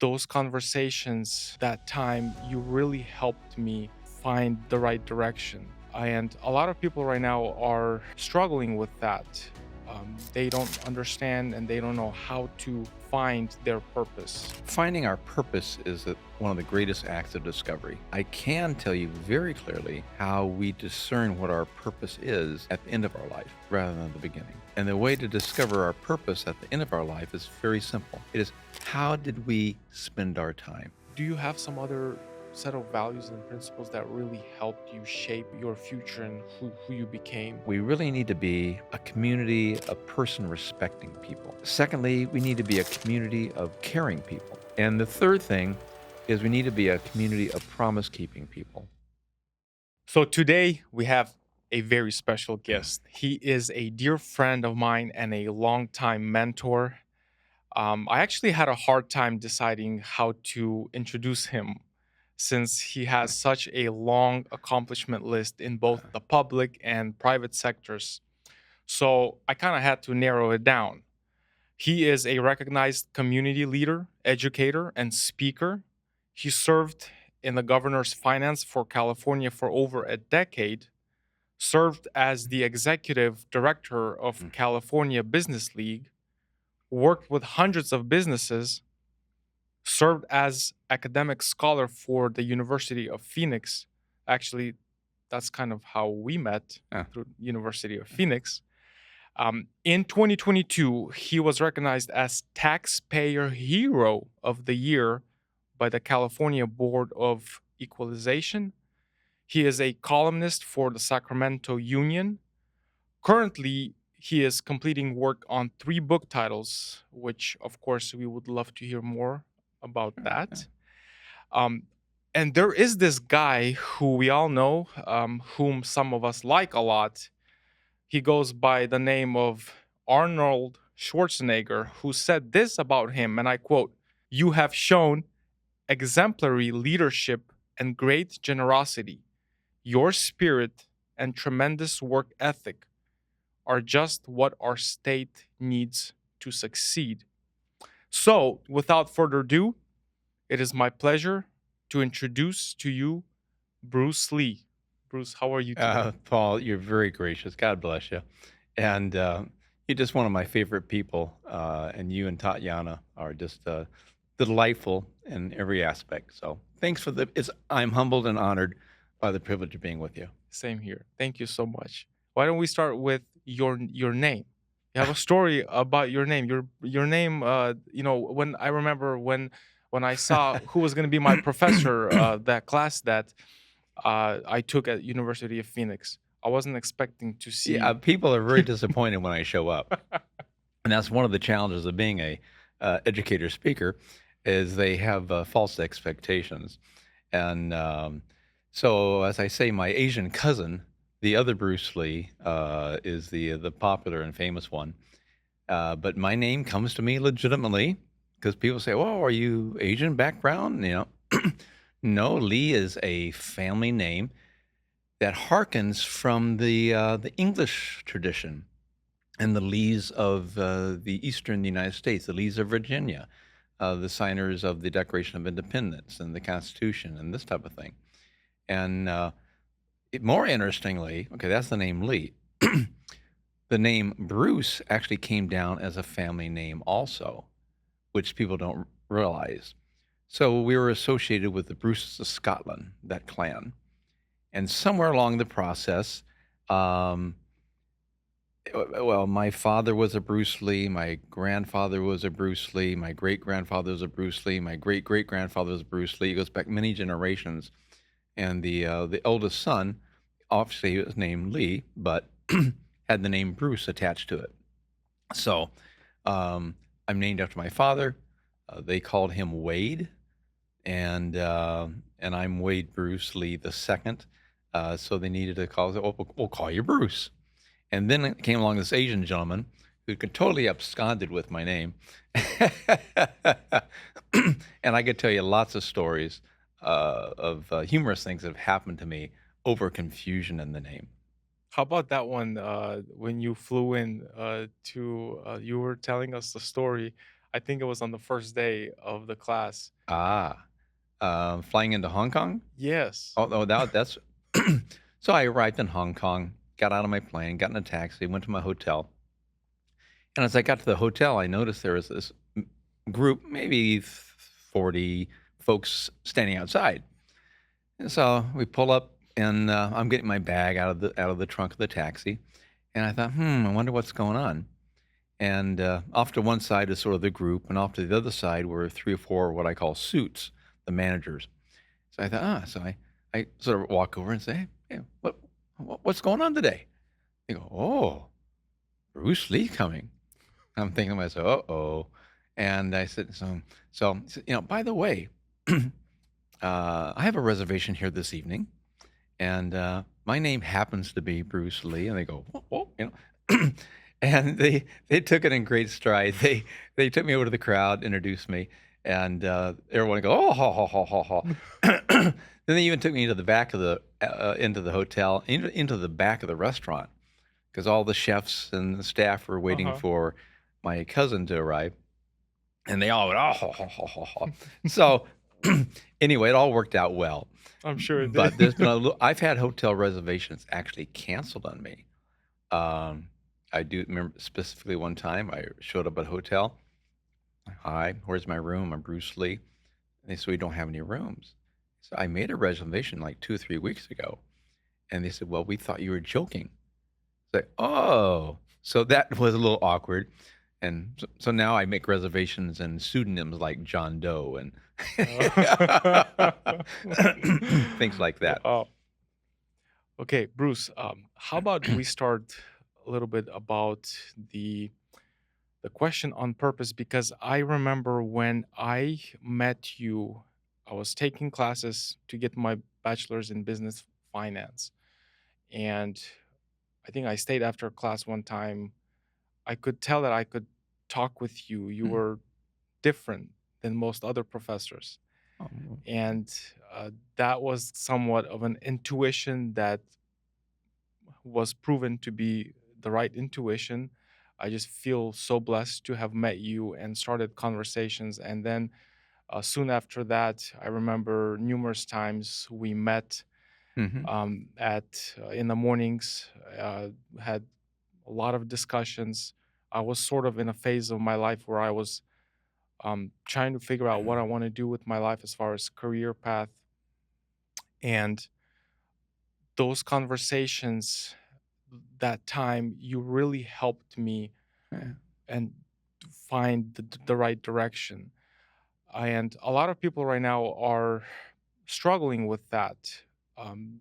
those conversations that time, you really helped me find the right direction. And a lot of people right now are struggling with that. They don't understand and they don't know how to find their purpose. Finding our purpose is one of the greatest acts of discovery. I can tell you very clearly how we discern what our purpose is at the end of our life rather than the beginning. And the way to discover our purpose at the end of our life is very simple. It is, how did we spend our time? Do you have some other set of values and principles that really helped you shape your future and who you became? We really need to be a community of person respecting people. Secondly, we need to be a community of caring people. And the third thing is we need to be a community of promise keeping people. So today we have a very special guest. He is a dear friend of mine and a longtime mentor. I actually had a hard time deciding how to introduce him since he has such a long accomplishment list in both the public and private sectors. So I kind of had to narrow it down. He is a recognized community leader, educator, and speaker. He served in the governor's finance for California for over a decade, served as the executive director of California Business League, worked with hundreds of businesses, served as academic scholar for the University of Phoenix. Actually, that's kind of how we met Ah, through University of Phoenix. In 2022, he was recognized as Taxpayer Hero of the Year by the California Board of Equalization. He is a columnist for the Sacramento Union. Currently, he is completing work on 3 book titles, which, of course, we would love to hear more about yeah. that. Um, and there is this guy who we all know, whom some of us like a lot. He goes by the name of Arnold Schwarzenegger, who said this about him, and I quote, "You have shown exemplary leadership and great generosity. Your spirit and tremendous work ethic are just what our state needs to succeed." So, without further ado, it is my pleasure to introduce to you Bruce Lee. Bruce, how are you today? Paul, you're very gracious. God bless you. And you're just one of my favorite people. And you and Tatiana are just delightful in every aspect. So thanks for I'm humbled and honored by the privilege of being with you. Same here. Thank you so much. Why don't we start with your name? You have a story about your name. Your name. When I remember when I saw who was going to be my professor, that class that I took at University of Phoenix. I wasn't expecting to Yeah, see. people are very disappointed when I show up. And that's one of the challenges of being a educator speaker is they have false expectations. And so, as I say, my Asian cousin, the other Bruce Lee, is the popular and famous one. But my name comes to me legitimately because people say, "Well, are you Asian background?" No, Lee is a family name that harkens from the English tradition and the Lees of the Eastern United States, the Lees of Virginia, the signers of the Declaration of Independence and the Constitution and this type of thing. And more interestingly, okay, that's the name Lee. The name Bruce actually came down as a family name also, which people don't realize. So we were associated with the Bruces of Scotland, that clan. And somewhere along the process, um, well, my father was a Bruce Lee, my grandfather was a Bruce Lee, my great grandfather was a Bruce Lee, my great great grandfather was Bruce Lee. It goes back many generations, and the eldest son, obviously, was named Lee, but had the name Bruce attached to it. So I'm named after my father. They called him Wade, and I'm Wade Bruce Lee the second. So they needed to call it. We'll call you Bruce. And then it came along this Asian gentleman who could totally absconded with my name, and I could tell you lots of stories of humorous things that have happened to me over confusion in the name. How about that one when you flew in you were telling us the story. I think it was on the first day of the class. Ah, flying into Hong Kong? Yes. Oh, that's so I arrived in Hong Kong, got out of my plane, got in a taxi, went to my hotel, and as I got to the hotel, I noticed there was this group, maybe 40 folks standing outside. And so we pull up, and I'm getting my bag out of the trunk of the taxi, and I thought, I wonder what's going on. And off to one side is sort of the group, and off to the other side were 3 or 4 what I call suits, the managers. So I thought, so I sort of walk over and say, "Hey, what's going on today?" They go, "Oh, Bruce Lee coming." I'm thinking to myself, "Uh-oh." And I said, he said, "By the way, I have a reservation here this evening, and my name happens to be Bruce Lee." And they go, "Whoa," and they took it in great stride. They took me over to the crowd, introduced me, and everyone would go, "Oh, ha, ha, ha, ha, ha." Then they even took me into the back of the into the hotel, into the back of the restaurant, because all the chefs and the staff were waiting Uh-huh. for my cousin to arrive, and they all went, "Oh, ha, ha, ha, ha, ha." So anyway, it all worked out well. I'm sure it did. But there's been I've had hotel reservations actually canceled on me. Um, I do remember specifically one time I showed up at a hotel. "Hi, where's my room? I'm Bruce Lee." And they said, "We don't have any rooms." So I made a reservation like 2 or 3 weeks ago. And they said, "Well, we thought you were joking." It's like, "Oh." So that was a little awkward. And so now I make reservations and pseudonyms like John Doe and Uh, things like that. Wow. Okay, Bruce, how about we start a little bit about the question on purpose? Because I remember when I met you, I was taking classes to get my bachelor's in business finance. And I think I stayed after class one time. I could tell that I could talk with you. You Mm. were different than most other professors. Oh, well, And that was somewhat of an intuition that was proven to be the right intuition. I just feel so blessed to have met you and started conversations. And then soon after that, I remember numerous times we met mhm. at in the mornings, had a lot of discussions. I was sort of in a phase of my life where I was trying to figure out what I want to do with my life as far as career path. And those conversations, that time, you really helped me Yeah. and find the right direction. And a lot of people right now are struggling with that.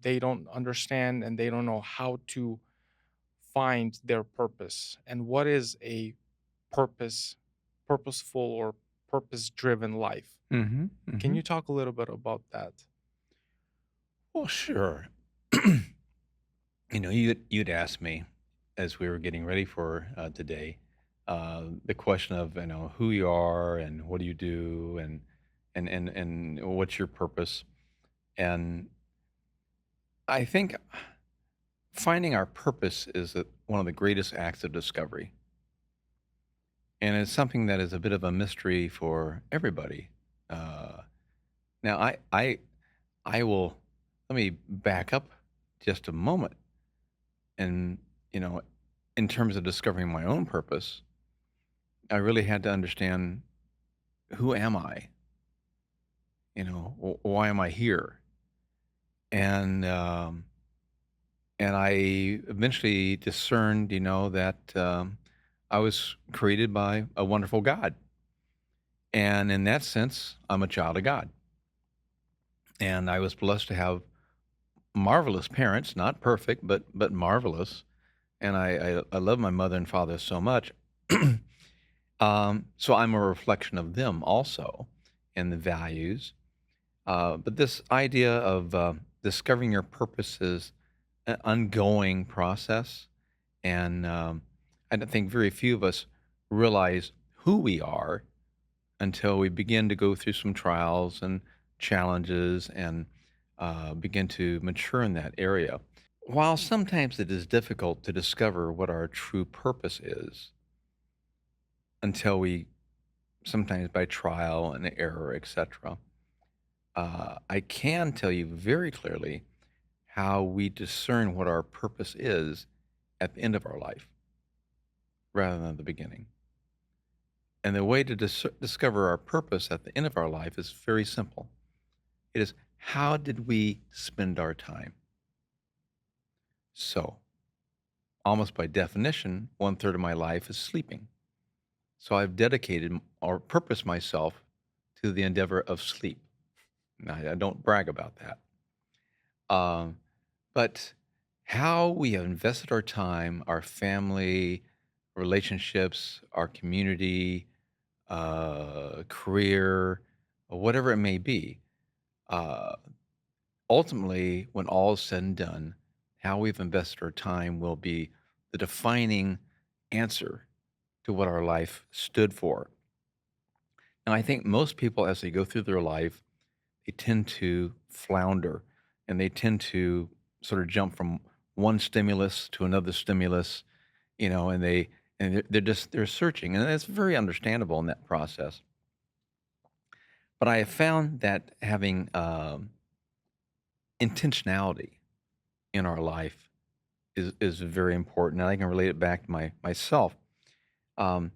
They don't understand and they don't know how to find their purpose and what is a purposeful or purpose driven life. Mhm, Can mhm. you talk a little bit about that? Well, sure. You'd asked me as we were getting ready for today, the question of who you are and what do you do and what's your purpose. And I think finding our purpose is one of the greatest acts of discovery, and it's something that is a bit of a mystery for everybody. Uh, now, I will let me back up just a moment, and you know, in terms of discovering my own purpose, I really had to understand, who am I? Why am I here? And I eventually discerned, that I was created by a wonderful God, and in that sense, I'm a child of God. And I was blessed to have marvelous parents, not perfect, but marvelous. And I love my mother and father so much. So I'm a reflection of them also, and the values. But this idea of discovering your purpose is an ongoing process, and I don't think very few of us realize who we are until we begin to go through some trials and challenges and begin to mature in that area. While sometimes it is difficult to discover what our true purpose is until we sometimes by trial and error, etc. I can tell you very clearly how we discern what our purpose is at the end of our life rather than the beginning. And the way to discover our purpose at the end of our life is very simple. It is, how did we spend our time? So, almost by definition, one third of my life is sleeping. So I've dedicated or purposed myself to the endeavor of sleep. Now, I don't brag about that. Um, but how we have invested our time, our family, relationships, our community, career, whatever it may be, uh, ultimately, when all is said and done, how we've invested our time will be the defining answer to what our life stood for. And I think most people, as they go through their life, they tend to flounder and they tend to sort of jump from one stimulus to another stimulus, and they're searching, and that's very understandable in that process. But I have found that having intentionality in our life is very important, and I can relate it back to myself. Um,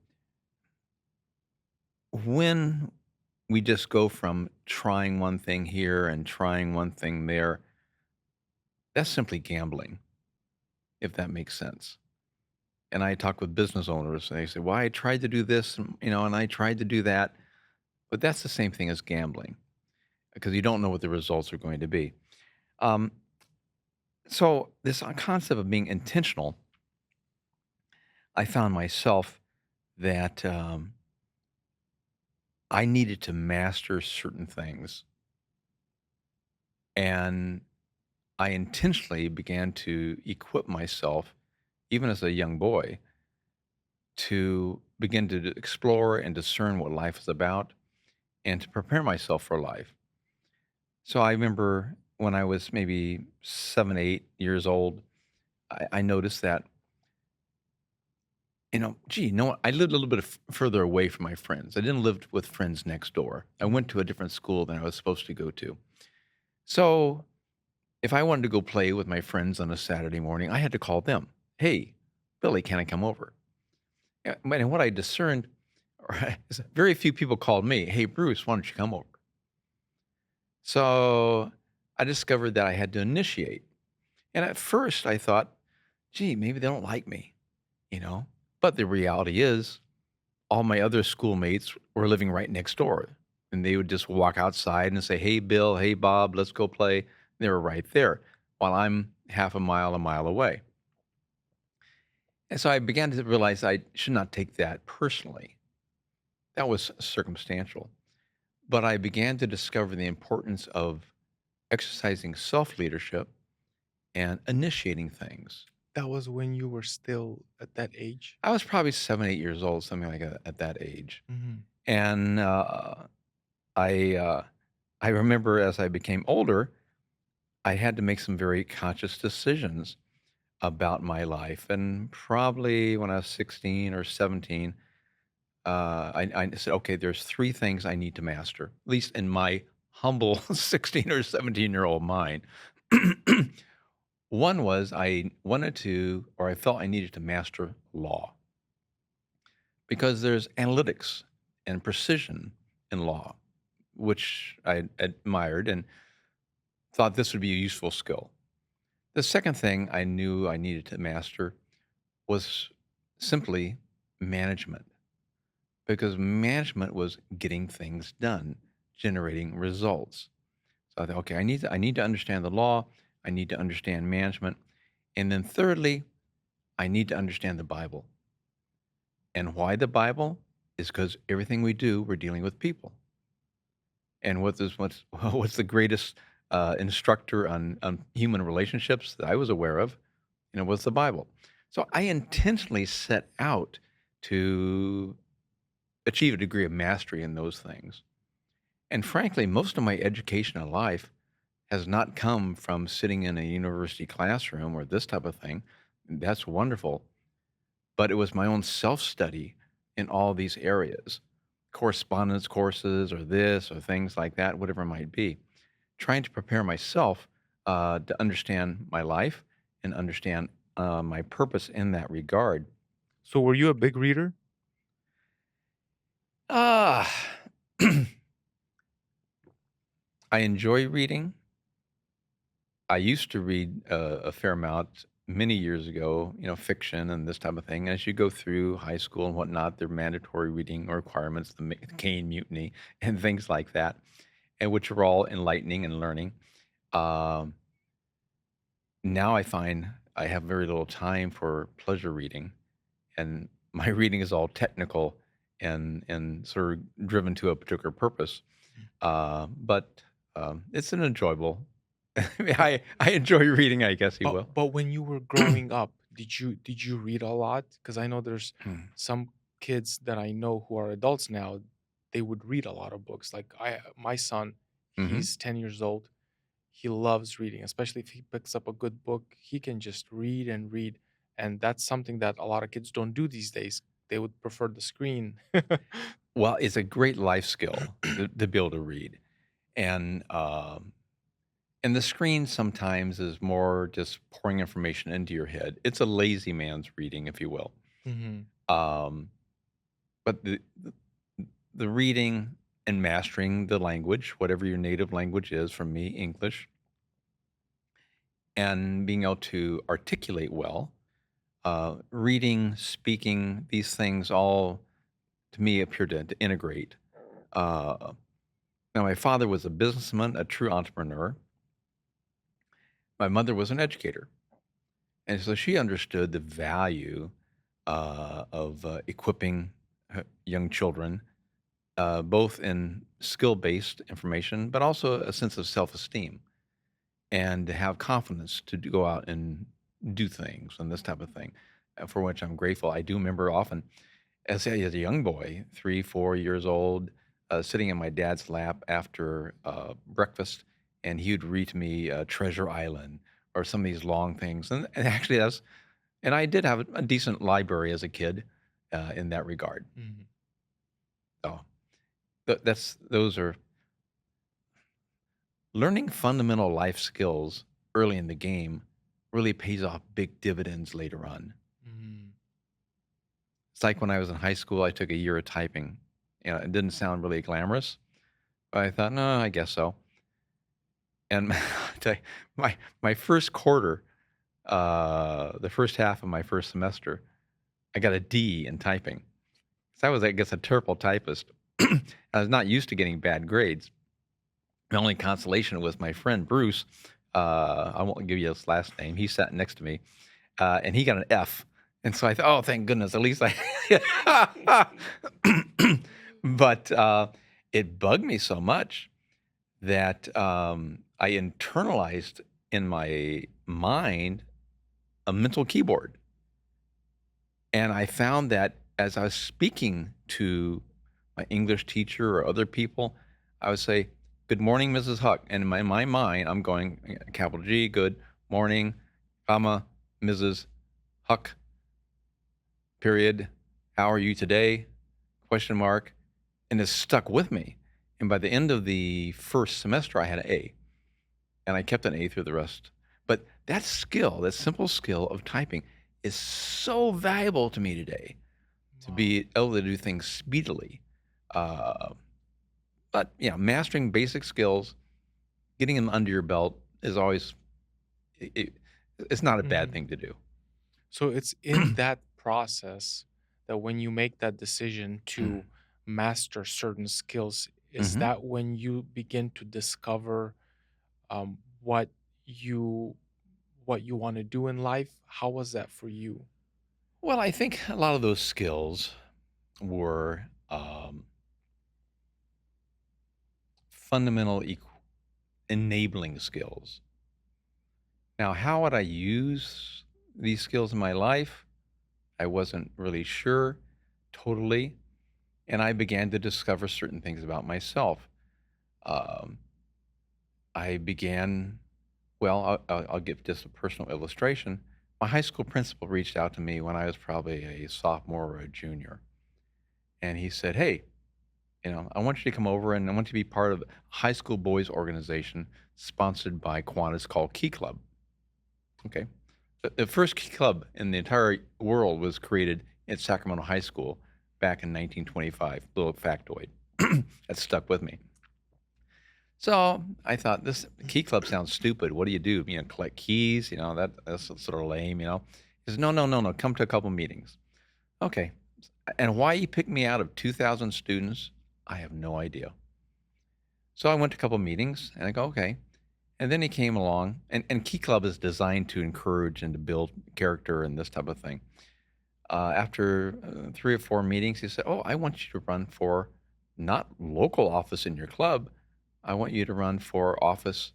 when we just go from trying one thing here and trying one thing there, that's simply gambling, if that makes sense. And I talk with business owners, and they say, "Well, I tried to do this, and I tried to do that," but that's the same thing as gambling because you don't know what the results are going to be. Um, so this concept of being intentional, I found myself that I needed to master certain things, and I intentionally began to equip myself, even as a young boy, to begin to explore and discern what life is about and to prepare myself for life. So I remember when I was maybe 7, 8 years old, I noticed that, gee, what? I lived a little bit further away from my friends. I didn't live with friends next door. I went to a different school than I was supposed to go to. So if I wanted to go play with my friends on a Saturday morning, I had to call them. Hey, Billy, can I come over? Yeah, and what I discerned is that very few people called me. Hey, Bruce, why don't you come over? So I discovered that I had to initiate. And at first I thought, gee, maybe they don't like me, you know? But the reality is, all my other schoolmates were living right next door. And they would just walk outside and say, hey, Bill, hey, Bob, let's go play. They were right there while I'm half a mile away. And so I began to realize I should not take that personally. That was circumstantial. But I began to discover the importance of exercising self leadership and initiating things. That was when you were still at that age? I was probably 7, 8 years old, something like that at that age. Mhm. And I, uh, I remember as I became older, I had to make some very conscious decisions about my life. And probably when I was 16 or 17, I said, okay, there's three things I need to master, at least in my humble 16 or 17-year-old mind. One was I wanted to, or I felt I needed to master law because there's analytics and precision in law, which I admired and thought this would be a useful skill. The second thing I knew I needed to master was simply management, because management was getting things done, generating results. So I thought, okay, I need to understand the law, I need to understand management, and then thirdly, I need to understand the Bible. And why the Bible? Is because everything we do, we're dealing with people. And what's the greatest instructor on human relationships that I was aware of? Was the Bible. So I intentionally set out to achieve a degree of mastery in those things. And frankly, most of my education in life has not come from sitting in a university classroom or this type of thing. That's wonderful. But it was my own self study in all these areas. correspondence courses or this or things like that, whatever it might be, trying to prepare myself to understand my life and understand my purpose in that regard. So were you a big reader? Ah, I enjoy reading. I used to read a fair amount many years ago, fiction and this type of thing. As you go through high school and whatnot, there are mandatory reading requirements, the Caine Mutiny, and things like that, and which are all enlightening and learning. Um, Now I find I have very little time for pleasure reading, and my reading is all technical and sort of driven to a particular purpose. But it's an enjoyable. I mean, But I enjoy reading, I guess you will. but when you were growing up, did you read a lot? Because I know there's some kids that I know who are adults now, they would read a lot of books. Like my son, Hmm. he's 10 years old. He loves reading, especially if he picks up a good book. He can just read and read, and that's something that a lot of kids don't do these days. They would prefer the screen. Well, it's a great life skill to be able to read, and and the screen sometimes is more just pouring information into your head. It's a lazy man's reading, if you will. Hmm. Um, but the reading and mastering the language, whatever your native language is, from me, English, and being able to articulate well, reading, speaking, these things all to me appear to integrate. Uh, Now, my father was a businessman, a true entrepreneur. My mother was an educator. And so she understood the value of equipping young children, both in skill based information, but also a sense of self esteem and to have confidence to go out and do things and this type of thing, for which I'm grateful. I do remember often as a young boy, 3, 4 years old, sitting in my dad's lap after breakfast, and he would read to me Treasure Island or some of these long things. And actually, and I did have a decent library as a kid in that regard. Hmm. So those are learning fundamental life skills early in the game really pays off big dividends later on. Hmm. It's like when I was in high school, I took a year of typing. It didn't sound really glamorous, but I thought, no, I guess so. And my first quarter, the first half of my first semester, I got a D in typing. So I was, I guess, a terrible typist. I was not used to getting bad grades. The only consolation was my friend Bruce. I won't give you his last name. He sat next to me, and he got an F. And so I thought, oh, thank goodness, at least I. But it bugged me so much that I internalized in my mind a mental keyboard. And I found that as I was speaking to my English teacher or other people, I would say, "Good morning, Mrs. Huck." And in my mind, I'm going, capital G, good morning, comma, Mrs. Huck, period. How are you today? Question mark. And it stuck with me. And by the end of the first semester, I had an A. And I kept an A through the rest. But that skill, that simple skill of typing, is so valuable to me today to Wow. be able to do things speedily. Uh, but yeah, mastering basic skills, getting them under your belt is always it, it's not a bad Hmm. thing to do. So it's in that process that when you make that decision to master certain skills, is Hmm. that when you begin to discover um, what you what you want to do in life? How was that for you? Well, I think a lot of those skills were fundamental enabling skills. Now, how would I use these skills in my life? I wasn't really sure totally. And I began to discover certain things about myself. Um, I began, well, I'll give just a personal illustration. My high school principal reached out to me when I was probably a sophomore or a junior. And he said, "Hey, I want you to come over and I want you to be part of a high school boys organization sponsored by Qantas called Key Club. Okay. The first Key Club in the entire world was created at Sacramento High School back in 1925. Little factoid that stuck with me. So I thought this Key Club sounds stupid. What do you do? Collect keys? That's sort of lame. He says, no, no, no, no. Come to a couple meetings. Okay. And why he picked me out of 2,000 students, I have no idea. So I went to a couple meetings and I go, okay. And then he came along, and Key Club is designed to encourage and to build character and this type of thing. After 3 or 4 meetings, he said, oh, I want you to run for not local office in your club. I want you to run for office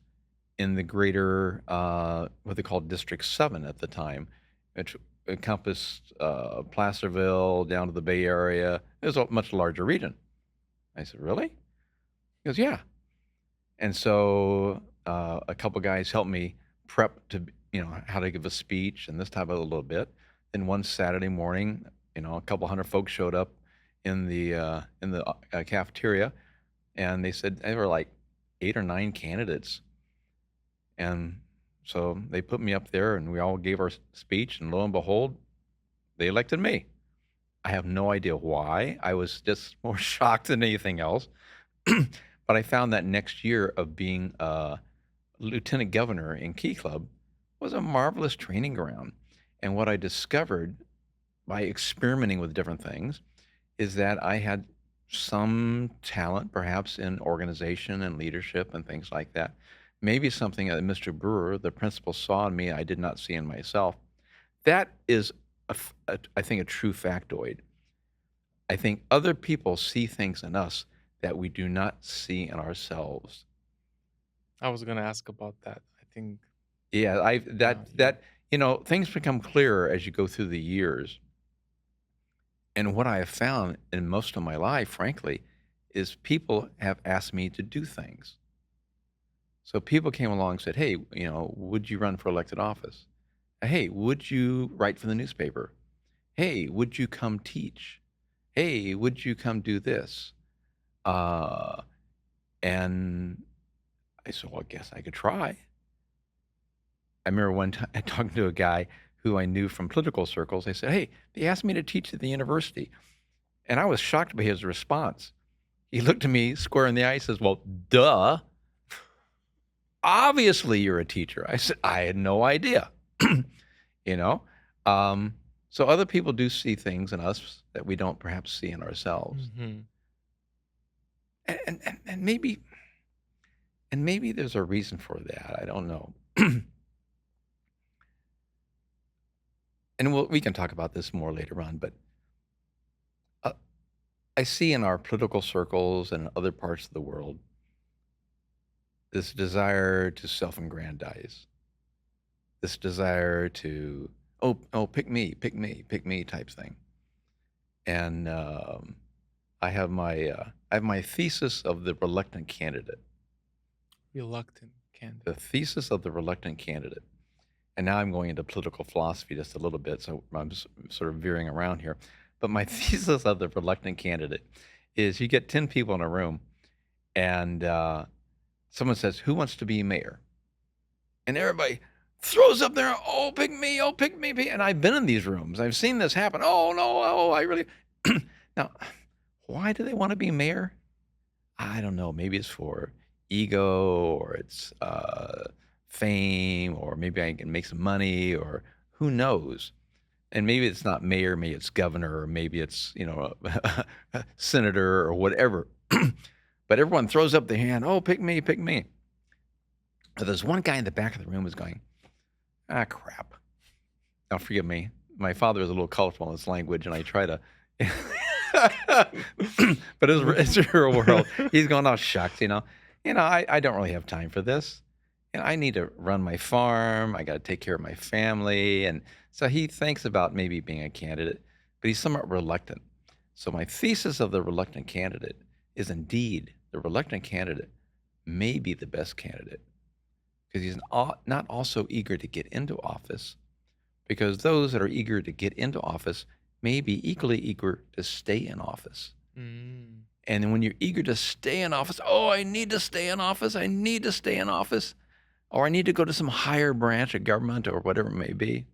in the greater, what they called District 7 at the time, which encompassed Placerville down to the Bay Area. It was a much larger region. I said, really? He goes, yeah. And so a couple guys helped me prep to, how to give a speech and this type of a little bit. Then one Saturday morning, a couple hundred folks showed up in the cafeteria, and they said they were like 8 or 9 candidates. And so they put me up there, and we all gave our speech, and lo and behold, they elected me. I have no idea why. I was just more shocked than anything else. But I found that next year of being a lieutenant governor in Key Club was a marvelous training ground. And what I discovered by experimenting with different things is that I had some talent, perhaps in organization and leadership and things like that. Maybe something that Mr. Brewer, the principal, saw in me I did not see in myself. That is, I think, a true factoid. I think other people see things in us that we do not see in ourselves. I was gonna ask about that. I think, Yeah, I yeah, that that things become clearer as you go through the years. And what I have found in most of my life, frankly, is people have asked me to do things. So people came along and said, "Hey, would you run for elected office? Hey, would you write for the newspaper? Hey, would you come teach? Hey, would you come do this?" Uh, and I said, "Well, I guess I could try." I remember one time talking to a guy who I knew from political circles. They said, "Hey, they asked me to teach at the university." And I was shocked by his response. He looked at me square in the eye and says, "Well, duh. Obviously you're a teacher." I said, "I had no idea." You know? So other people do see things in us that we don't perhaps see in ourselves. mhm. And maybe there's a reason for that. I don't know. And we can talk about this more later on, but uh, I see in our political circles and other parts of the world this desire to self-aggrandize, this desire to, oh, pick me type thing. And I have my thesis of the reluctant candidate. Reluctant The candidate. thesis of the reluctant candidate. And now I'm going into political philosophy just a little bit, so I'm sort of veering around here. But my thesis of the reluctant candidate is you get 10 people in a room, and someone says, "Who wants to be mayor?" And everybody throws up their, "Oh, pick me, oh, pick me, pick." And I've been in these rooms. I've seen this happen. Oh, no, oh, I really. Now, why do they want to be mayor? I don't know. Maybe it's for ego, or it's fame, or maybe I can make some money, or who knows. And maybe it's not mayor, maybe it's governor, or maybe it's, a senator or whatever. But everyone throws up their hand, "Oh, pick me, pick me." But there's one guy in the back of the room who's going, "Ah, crap." Now, forgive me. My father is a little colorful in his language, and I try to. But it's a real world. He's going, "Oh, shucks, I don't really have time for this. I need to run my farm. I got to take care of my family." And so he thinks about maybe being a candidate, but he's somewhat reluctant. So my thesis of the reluctant candidate is indeed the reluctant candidate may be the best candidate because he's not also eager to get into office, because those that are eager to get into office may be equally eager to stay in office. Mm. And when you're eager to stay in office, oh, I need to stay in office. I need to stay in office. Or I need to go to some higher branch of government or whatever it may be.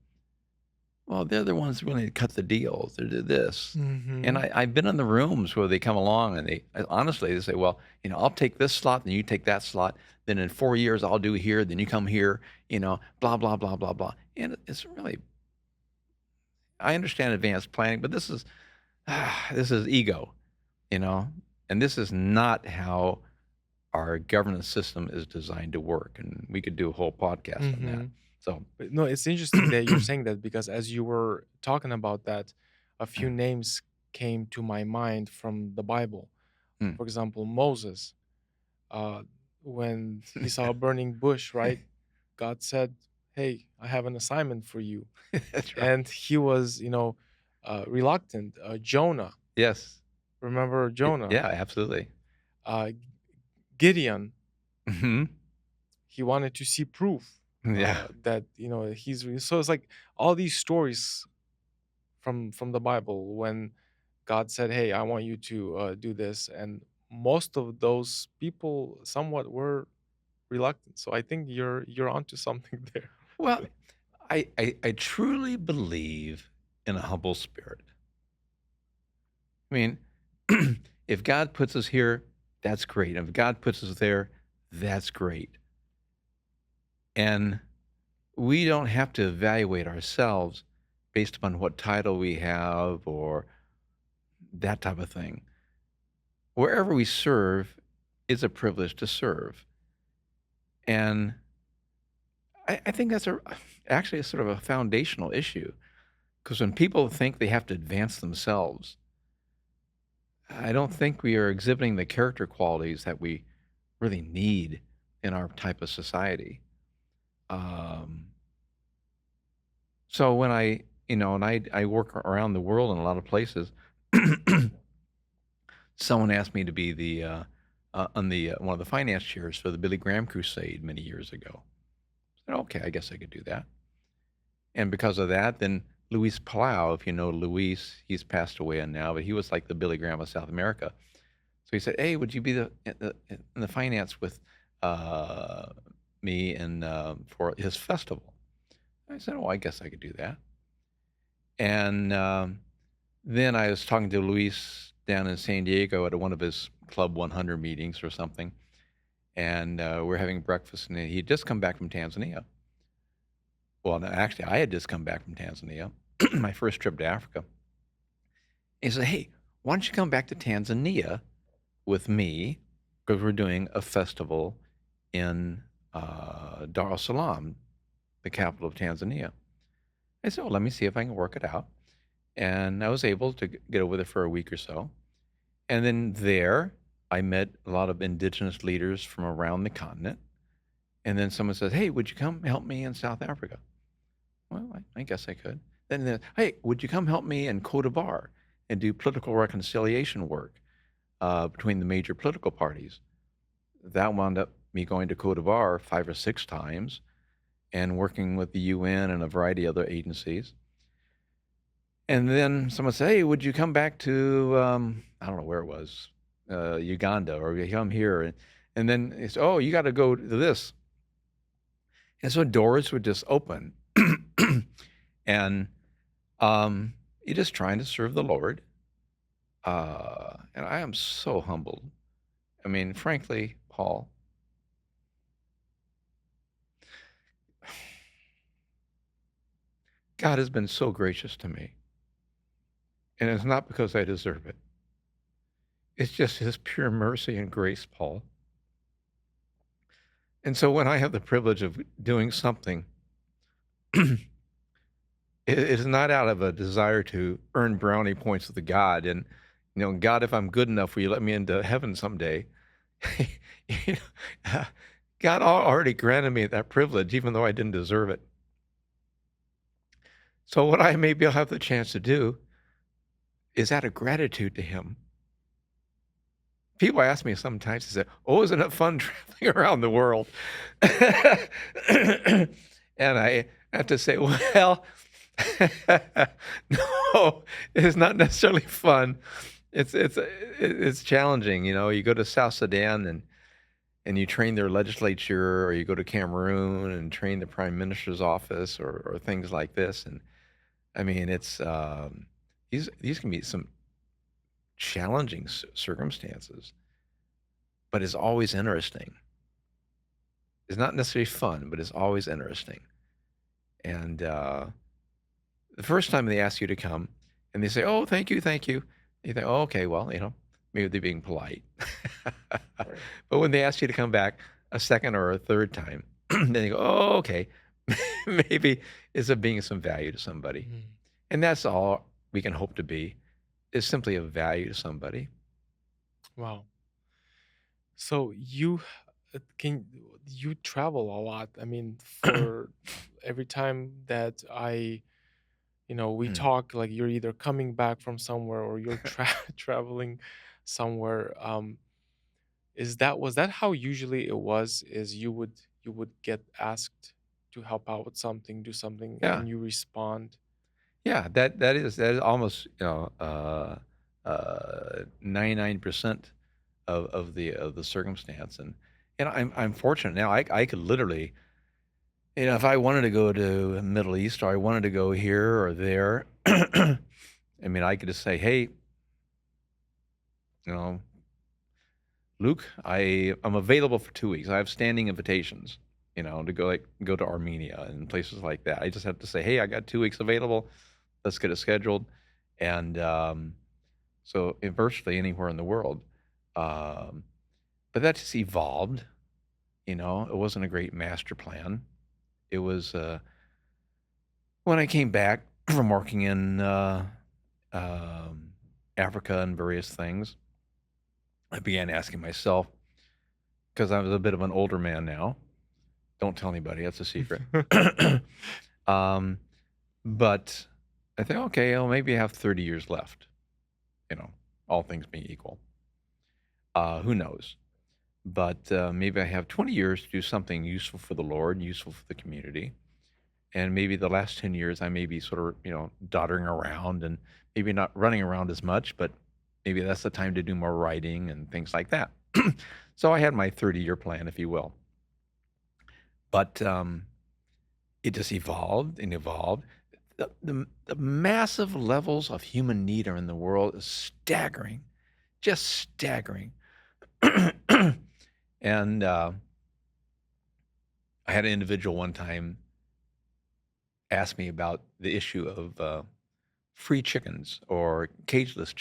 Well, they're the ones willing to cut the deals. They do this. And Mhm. I've been in the rooms where they come along and honestly, they say, well, I'll take this slot, then you take that slot. Then in 4 years, I'll do here. Then you come here, blah, blah, blah, blah, blah. And it's really, I understand advanced planning, but this is ego, you know, and this is not how our governance system is designed to work. And we could do a whole podcast on that. Mhm. So, But no, it's interesting that you're saying that because as you were talking about that, a few names came to my mind from the Bible. mm, For example, Moses, uh, when he saw a burning bush, right? God said, "Hey, I have an assignment for you," that's right. and he was, reluctant. Jonah, Yes. remember Jonah? Yeah, absolutely. Uh, Gideon, Hmm. he wanted to see proof Yeah. that so it's like all these stories from the Bible when God said, "Hey, I want you to do this," and most of those people somewhat were reluctant. So I think you're onto something there. Well, I truly believe in a humble spirit. I mean, if God puts us here, that's great. If God puts us there, that's great. And we don't have to evaluate ourselves based upon what title we have or that type of thing. Wherever we serve, it's a privilege to serve. And I think that's actually a sort of a foundational issue because when people think they have to advance themselves, I don't think we are exhibiting the character qualities that we really need in our type of society. Um, so when I work around the world in a lot of places, someone asked me to be the on the one of the finance chairs for the Billy Graham Crusade many years ago. I said, okay, I guess I could do that. And because of that, then Luis Palau, if you know Luis, he's passed away now, but he was like the Billy Graham of South America. So he said, "Hey, would you be in the finance with uh, me and for his festival?" I said, "Oh, I guess I could do that." And then I was talking to Luis down in San Diego at one of his Club 100 meetings or something, and we're having breakfast, and he had just come back from Tanzania. Well, no, actually, I had just come back from Tanzania, my first trip to Africa. He said, "Hey, why don't you come back to Tanzania with me because we're doing a festival in Dar es Salaam, the capital of Tanzania." I said, "Well, let me see if I can work it out." And I was able to get over there for a week or so. And then there, I met a lot of indigenous leaders from around the continent. And then someone says, "Hey, would you come help me in South Africa?" Well, I guess I could. Then, "Hey, would you come help me in Cote d'Ivoire and do political reconciliation work between the major political parties?" That wound up me going to Cote d'Ivoire 5 or 6 times and working with the UN and a variety of other agencies. And then someone said, "Hey, would you come back to I don't know where it was, Uganda, or you come here?" And then it's, "Oh, you got to go to this." And so doors would just open, and you're just trying to serve the Lord. And I am so humbled. I mean, frankly, Paul, God has been so gracious to me, and it's not because I deserve it. It's just His pure mercy and grace, Paul. And so when I have the privilege of doing something, it is not out of a desire to earn brownie points with God. And, God, if I'm good enough, will you let me into heaven someday? You know, God already granted me that privilege, even though I didn't deserve it. So what I maybe I'll have the chance to do is out of gratitude to Him. People ask me sometimes, they say, "Oh, isn't it fun traveling around the world?" And I have to say, well, no, it's not necessarily fun. it's challenging. You go to South Sudan and you train their legislature, or you go to Cameroon and train the prime minister's office, or things like this. And I mean, it's these can be some challenging circumstances, but it's always interesting. It's not necessarily fun, but it's always interesting. And the first time they ask you to come, and they say, "Oh, thank you, thank you," you think, "Oh, okay, well, maybe they're being polite." Right. But when they ask you to come back a second or a third time, then you go, "Oh, okay, maybe it's of being some value to somebody," Mhm. and that's all we can hope to be, is simply of value to somebody. Wow. So can you travel a lot? I mean, for every time that we Mm. talk, like you're either coming back from somewhere or you're traveling somewhere. Was that how usually it was? Is you would get asked to help out with something, do something, Yeah. and you respond? Yeah, that is almost, 99% of the circumstance. And I'm fortunate now. I could literally, if I wanted to go to Middle East, or I wanted to go here or there, I mean, I could just say, "Hey, you know, Luke, I'm available for 2 weeks. I have standing invitations, to go to Armenia and places like that." I just have to say, "Hey, I got 2 weeks available. Let's get it scheduled." And so virtually anywhere in the world. Um, but that just evolved. It wasn't a great master plan. It was when I came back from working in um, Africa and various things, I began asking myself, because I was a bit of an older man now. Don't tell anybody, that's a secret. um, but I think, okay, well, maybe I have 30 years left, you know, all things being equal. Who knows? But maybe I have 20 years to do something useful for the Lord, useful for the community. And maybe the last 10 years, I may be sort of, doddering around and maybe not running around as much, but maybe that's the time to do more writing and things like that. So I had my 30-year plan, if you will. But it just evolved and evolved. The massive levels of human need are in the world is staggering, just staggering. And I had an individual one time ask me about the issue of free chickens, or Cageless.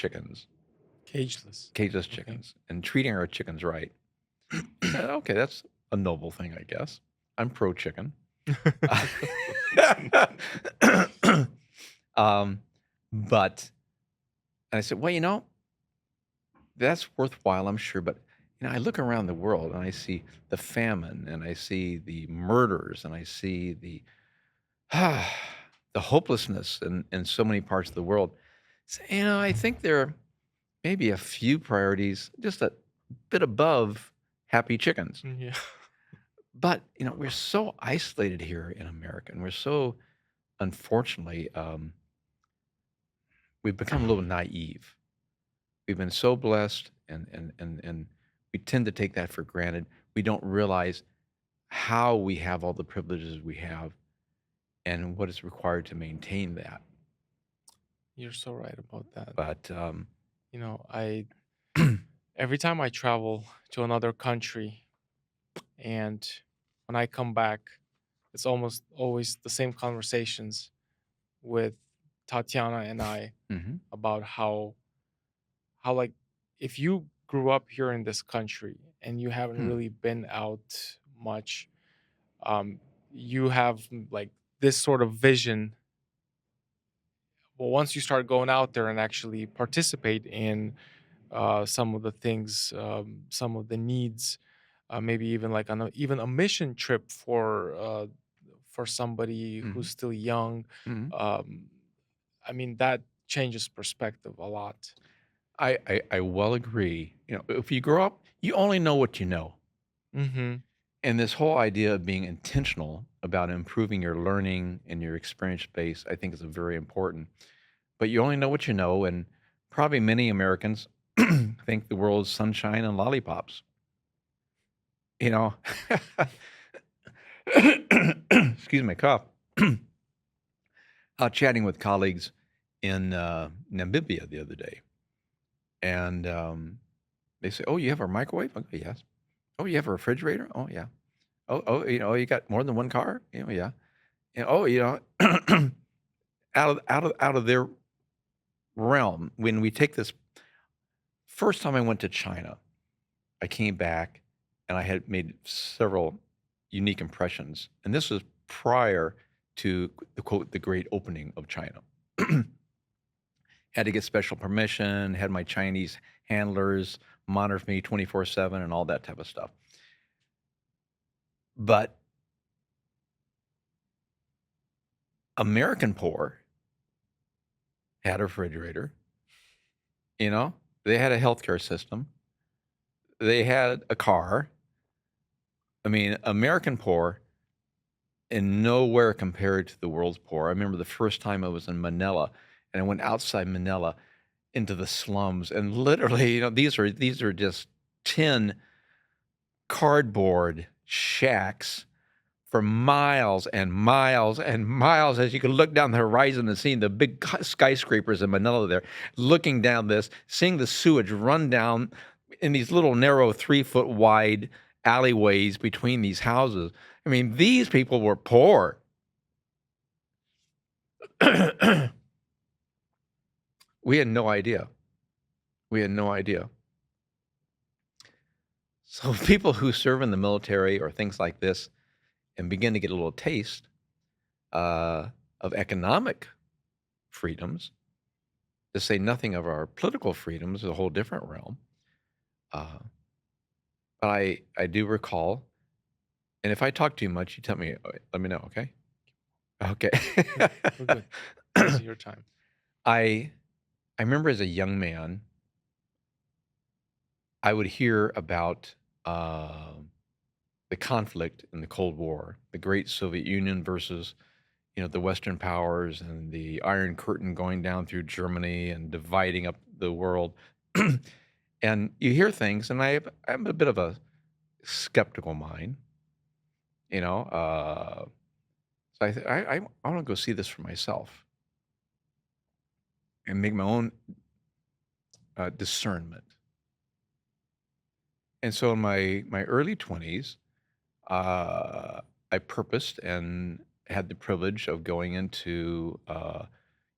cageless Okay. chickens, and treating our chickens right. I said, okay, that's a noble thing, I guess. I'm pro chicken. um, but and I said, well, that's worthwhile, I'm sure. But I look around the world and I see the famine, and I see the murders, and I see the the hopelessness in so many parts of the world. So, I think there are maybe a few priorities just a bit above happy chickens. Yeah. But, we're so isolated here in America, and we're so, unfortunately, we've become a little naive. We've been so blessed, and we tend to take that for granted. We don't realize how we have all the privileges we have and what is required to maintain that. You're so right about that. But I every time I travel to another country, and when I come back, it's almost always the same conversations with Tatiana and I Mhm. about how like if you grew up here in this country and you haven't Hmm. really been out much, um, you have like this sort of vision. Well, once you start going out there and actually participate in some of the things, some of the needs, maybe even like even a mission trip for somebody who's Mhm. still young. Mhm. Um, I mean, that changes perspective a lot. I well agree. If you grow up, you only know what you know. Hmm. And this whole idea of being intentional about improving your learning and your experience base, I think is very important. But you only know what you know, and probably many Americans think the world is sunshine and lollipops. You know, excuse my cough. Chatting with colleagues in Namibia the other day, and they say, "Oh, you have a microwave?" Okay, yes. Oh, you have a refrigerator? Oh, yeah. Oh, you got more than one car? Yeah. Oh, out of their realm. When we take this first time I went to China, I came back and I had made several unique impressions, and this was prior to the quote the great opening of China. Had to get special permission, had my Chinese handlers monitor me 24/7 and all that type of stuff. But American poor had a refrigerator, you know, they had a healthcare system, they had a car. I mean, American poor and nowhere compared to the world's poor. I remember the first time I was in Manila and I went outside Manila into the slums and literally, these are just 10 cardboard shacks for miles and miles and miles as you could look down the horizon and seeing the big skyscrapers in Manila there, looking down this, seeing the sewage run down in these little narrow 3-foot wide alleyways between these houses. I mean, these people were poor. We had no idea. We had no idea. So people who serve in the military or things like this and begin to get a little taste of economic freedoms, to say nothing of our political freedoms, is a whole different realm. Uh, but I do recall, and if I talk too much, you tell me, let me know, okay? Okay. We're good. This is your time. I remember as a young man, I would hear about the conflict in the Cold War, the great Soviet Union versus the Western powers and the Iron Curtain going down through Germany and dividing up the world. And you hear things, and I'm a bit of a skeptical mind, you know. So I want to go see this for myself and make my own discernment. And so in my early 20s, I purposed and had the privilege of going into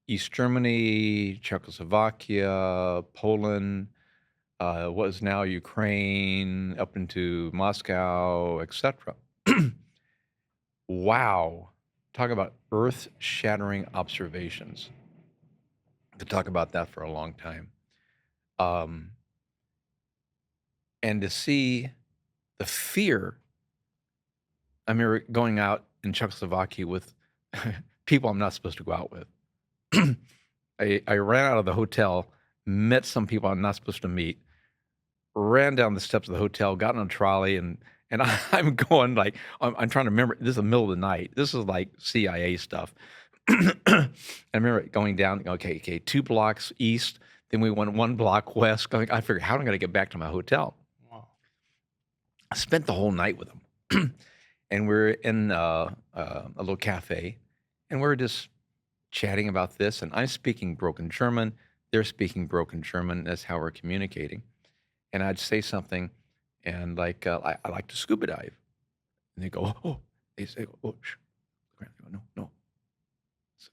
East Germany, Czechoslovakia, Poland, what is now Ukraine, up into Moscow, etc. Wow. Talk about earth-shattering observations. I could talk about that for a long time. And to see the fear. I remember going out in Czechoslovakia with people I'm not supposed to go out with. I ran out of the hotel, met some people I'm not supposed to meet, ran down the steps of the hotel, got on a trolley, and I'm going like I'm trying to remember. This is the middle of the night. This is like CIA stuff. I remember going down. Okay, 2 blocks east. Then we went 1 block west. I figured, how am I going to get back to my hotel? Wow. I spent the whole night with them, and we're in a little cafe, and we're just chatting about this. And I'm speaking broken German. They're speaking broken German. That's how we're communicating. And I'd say something, and like I like to scuba dive, and they go, oh, they say, oh, shh. I go, no, no. So,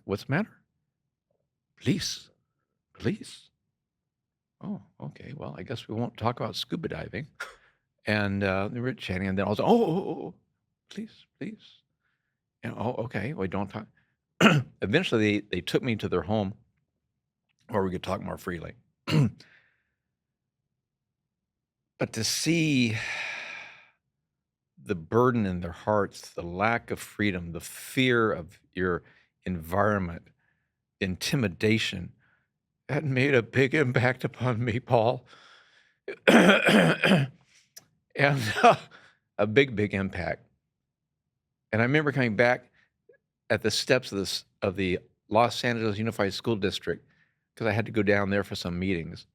what's the matter? Please. Oh, okay. Well, I guess we won't talk about scuba diving. And they were chatting, and then I was, oh, please. Oh, okay. Well, don't talk. Eventually, they took me to their home where we could talk more freely. But to see the burden in their hearts, the lack of freedom, the fear of your environment, intimidation, that made a big impact upon me, Paul. And a big impact. And I remember coming back at the steps of the Los Angeles Unified School District because I had to go down there for some meetings.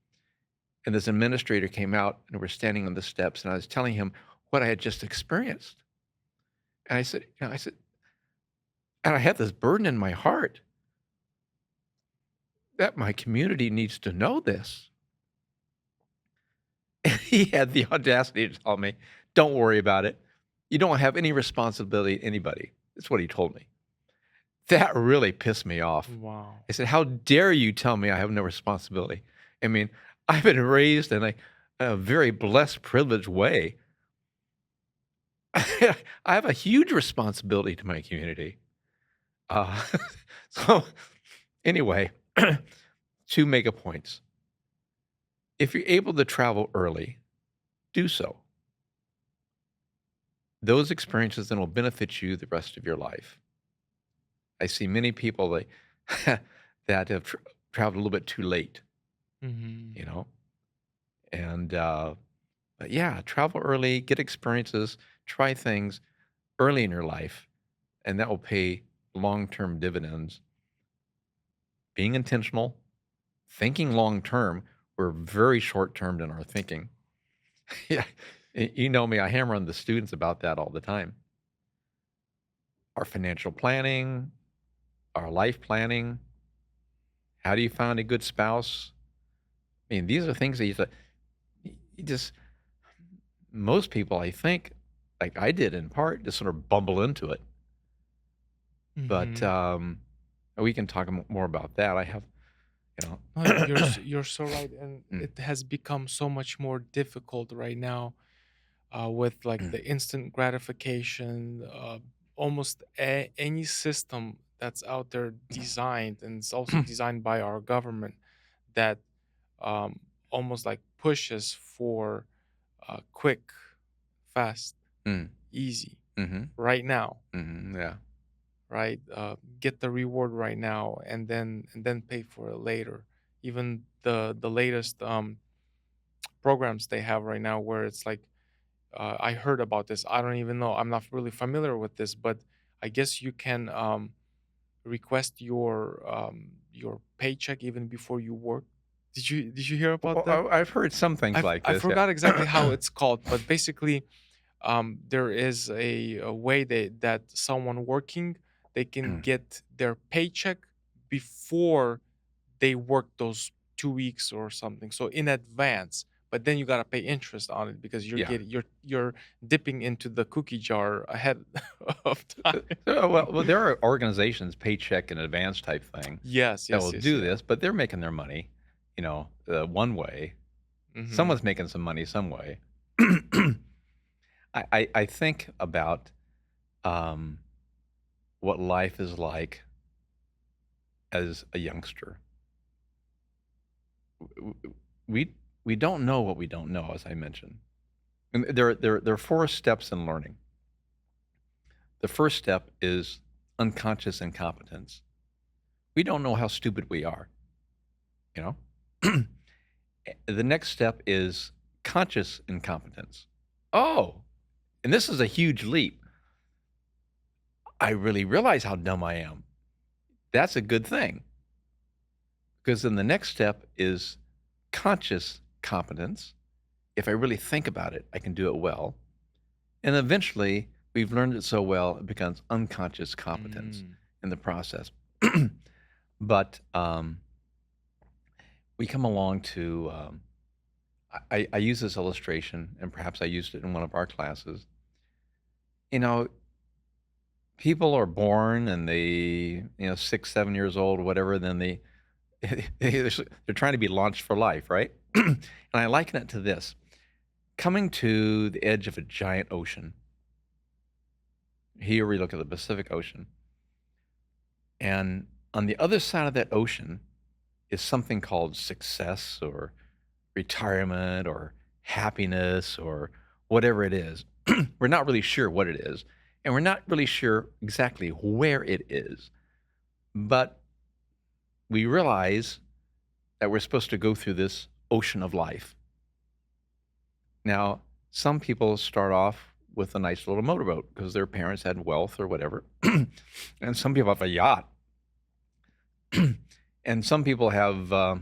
And this administrator came out and we're standing on the steps and I was telling him what I had just experienced. And I said, and I had this burden in my heart that my community needs to know this. And he had the audacity to tell me, don't worry about it. You don't have any responsibility to anybody. That's what he told me. That really pissed me off. Wow. I said, how dare you tell me I have no responsibility? I mean, I've been raised in a very blessed, privileged way. I have a huge responsibility to my community. Uh, so, anyway, two mega points. If you're able to travel early, do so. Those experiences then will benefit you the rest of your life. I see many people that have traveled a little bit too late, Hmm. you know, and but yeah, travel early, get experiences, try things early in your life, and that will pay long-term dividends. Being intentional, thinking long-term, we're very short-termed in our thinking. Yeah, you know me, I hammer on the students about that all the time. Our financial planning, our life planning, how do you find a good spouse? I mean, these are things that you just most people, I think, like I did in part, just sort of bumble into it. But Hmm. we can talk more about that. I have, No, you know, you're so right, and Mm, it has become so much more difficult right now, with like mm, the instant gratification. Almost any system that's out there designed, and it's also designed by our government, that um, almost like pushes for quick, fast, mm, easy, mhm, right now, mhm, yeah, right? Get the reward right now, and then pay for it later. Even the latest programs they have right now, where it's like, I heard about this. I don't even know. I'm not really familiar with this, but I guess you can request your paycheck even before you work. Did you hear about well, that? I've heard some things like I this, yeah. forgot exactly how it's called, but basically, there is a way that someone working, they can get their paycheck before they work those 2 weeks or something, so in advance. But then you gotta pay interest on it because Yeah. you're dipping into the cookie jar ahead of time. Well, there are organizations, paycheck in advance type thing, Yes, that yes, will yes, do yeah. this, but they're making their money, one way. Mhm. Someone's making some money some way. I think about um, what life is like as a youngster. We we don't know what we don't know, as I mentioned. And there are 4 steps in learning. The first step is unconscious incompetence. We don't know how stupid we are, you know? The next step is conscious incompetence. Oh, and this is a huge leap. I really realize how dumb I am. That's a good thing. Because then the next step is conscious competence. If I really think about it, I can do it well. And eventually, we've learned it so well, it becomes unconscious competence Mm. in the process. But we come along to, I use this illustration, and perhaps I used it in one of our classes. You know, people are born and they 6, 7 years old, whatever, then they're trying to be launched for life, right? And I liken it to this coming to the edge of a giant ocean. Here we look at the Pacific Ocean. And on the other side of that ocean is something called success or retirement or happiness or whatever it is. We're not really sure what it is. And we're not really sure exactly where it is. But we realize that we're supposed to go through this ocean of life. Now, some people start off with a nice little motorboat because their parents had wealth or whatever. And some people have a yacht. And some people have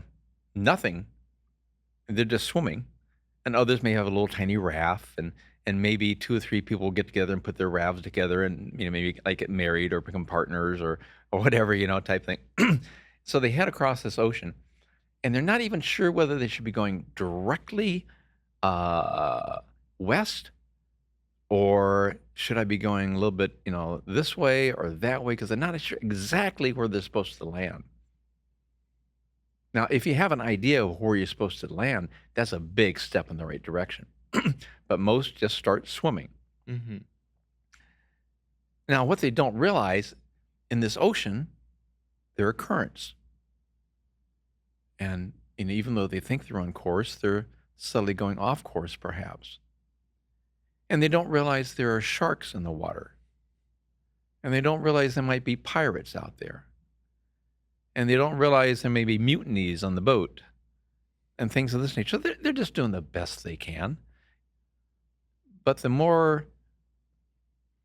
nothing; they're just swimming, and others may have a little tiny raft, and maybe 2 or 3 people get together and put their rafts together and, maybe, like, get married or become partners or whatever, type thing. So they head across this ocean, and they're not even sure whether they should be going directly, uh, west, or should I be going a little bit, this way or that way? Because 'cause they're not sure exactly where they're supposed to land. Now, if you have an idea of where you're supposed to land, that's a big step in the right direction. But most just start swimming. Mhm. Now, what they don't realize, in this ocean, there are currents. And even though they think they're on course, they're subtly going off course, perhaps. And they don't realize there are sharks in the water. And they don't realize there might be pirates out there. And they don't realize there may be mutinies on the boat and things of this nature. So they're just doing the best they can. But the more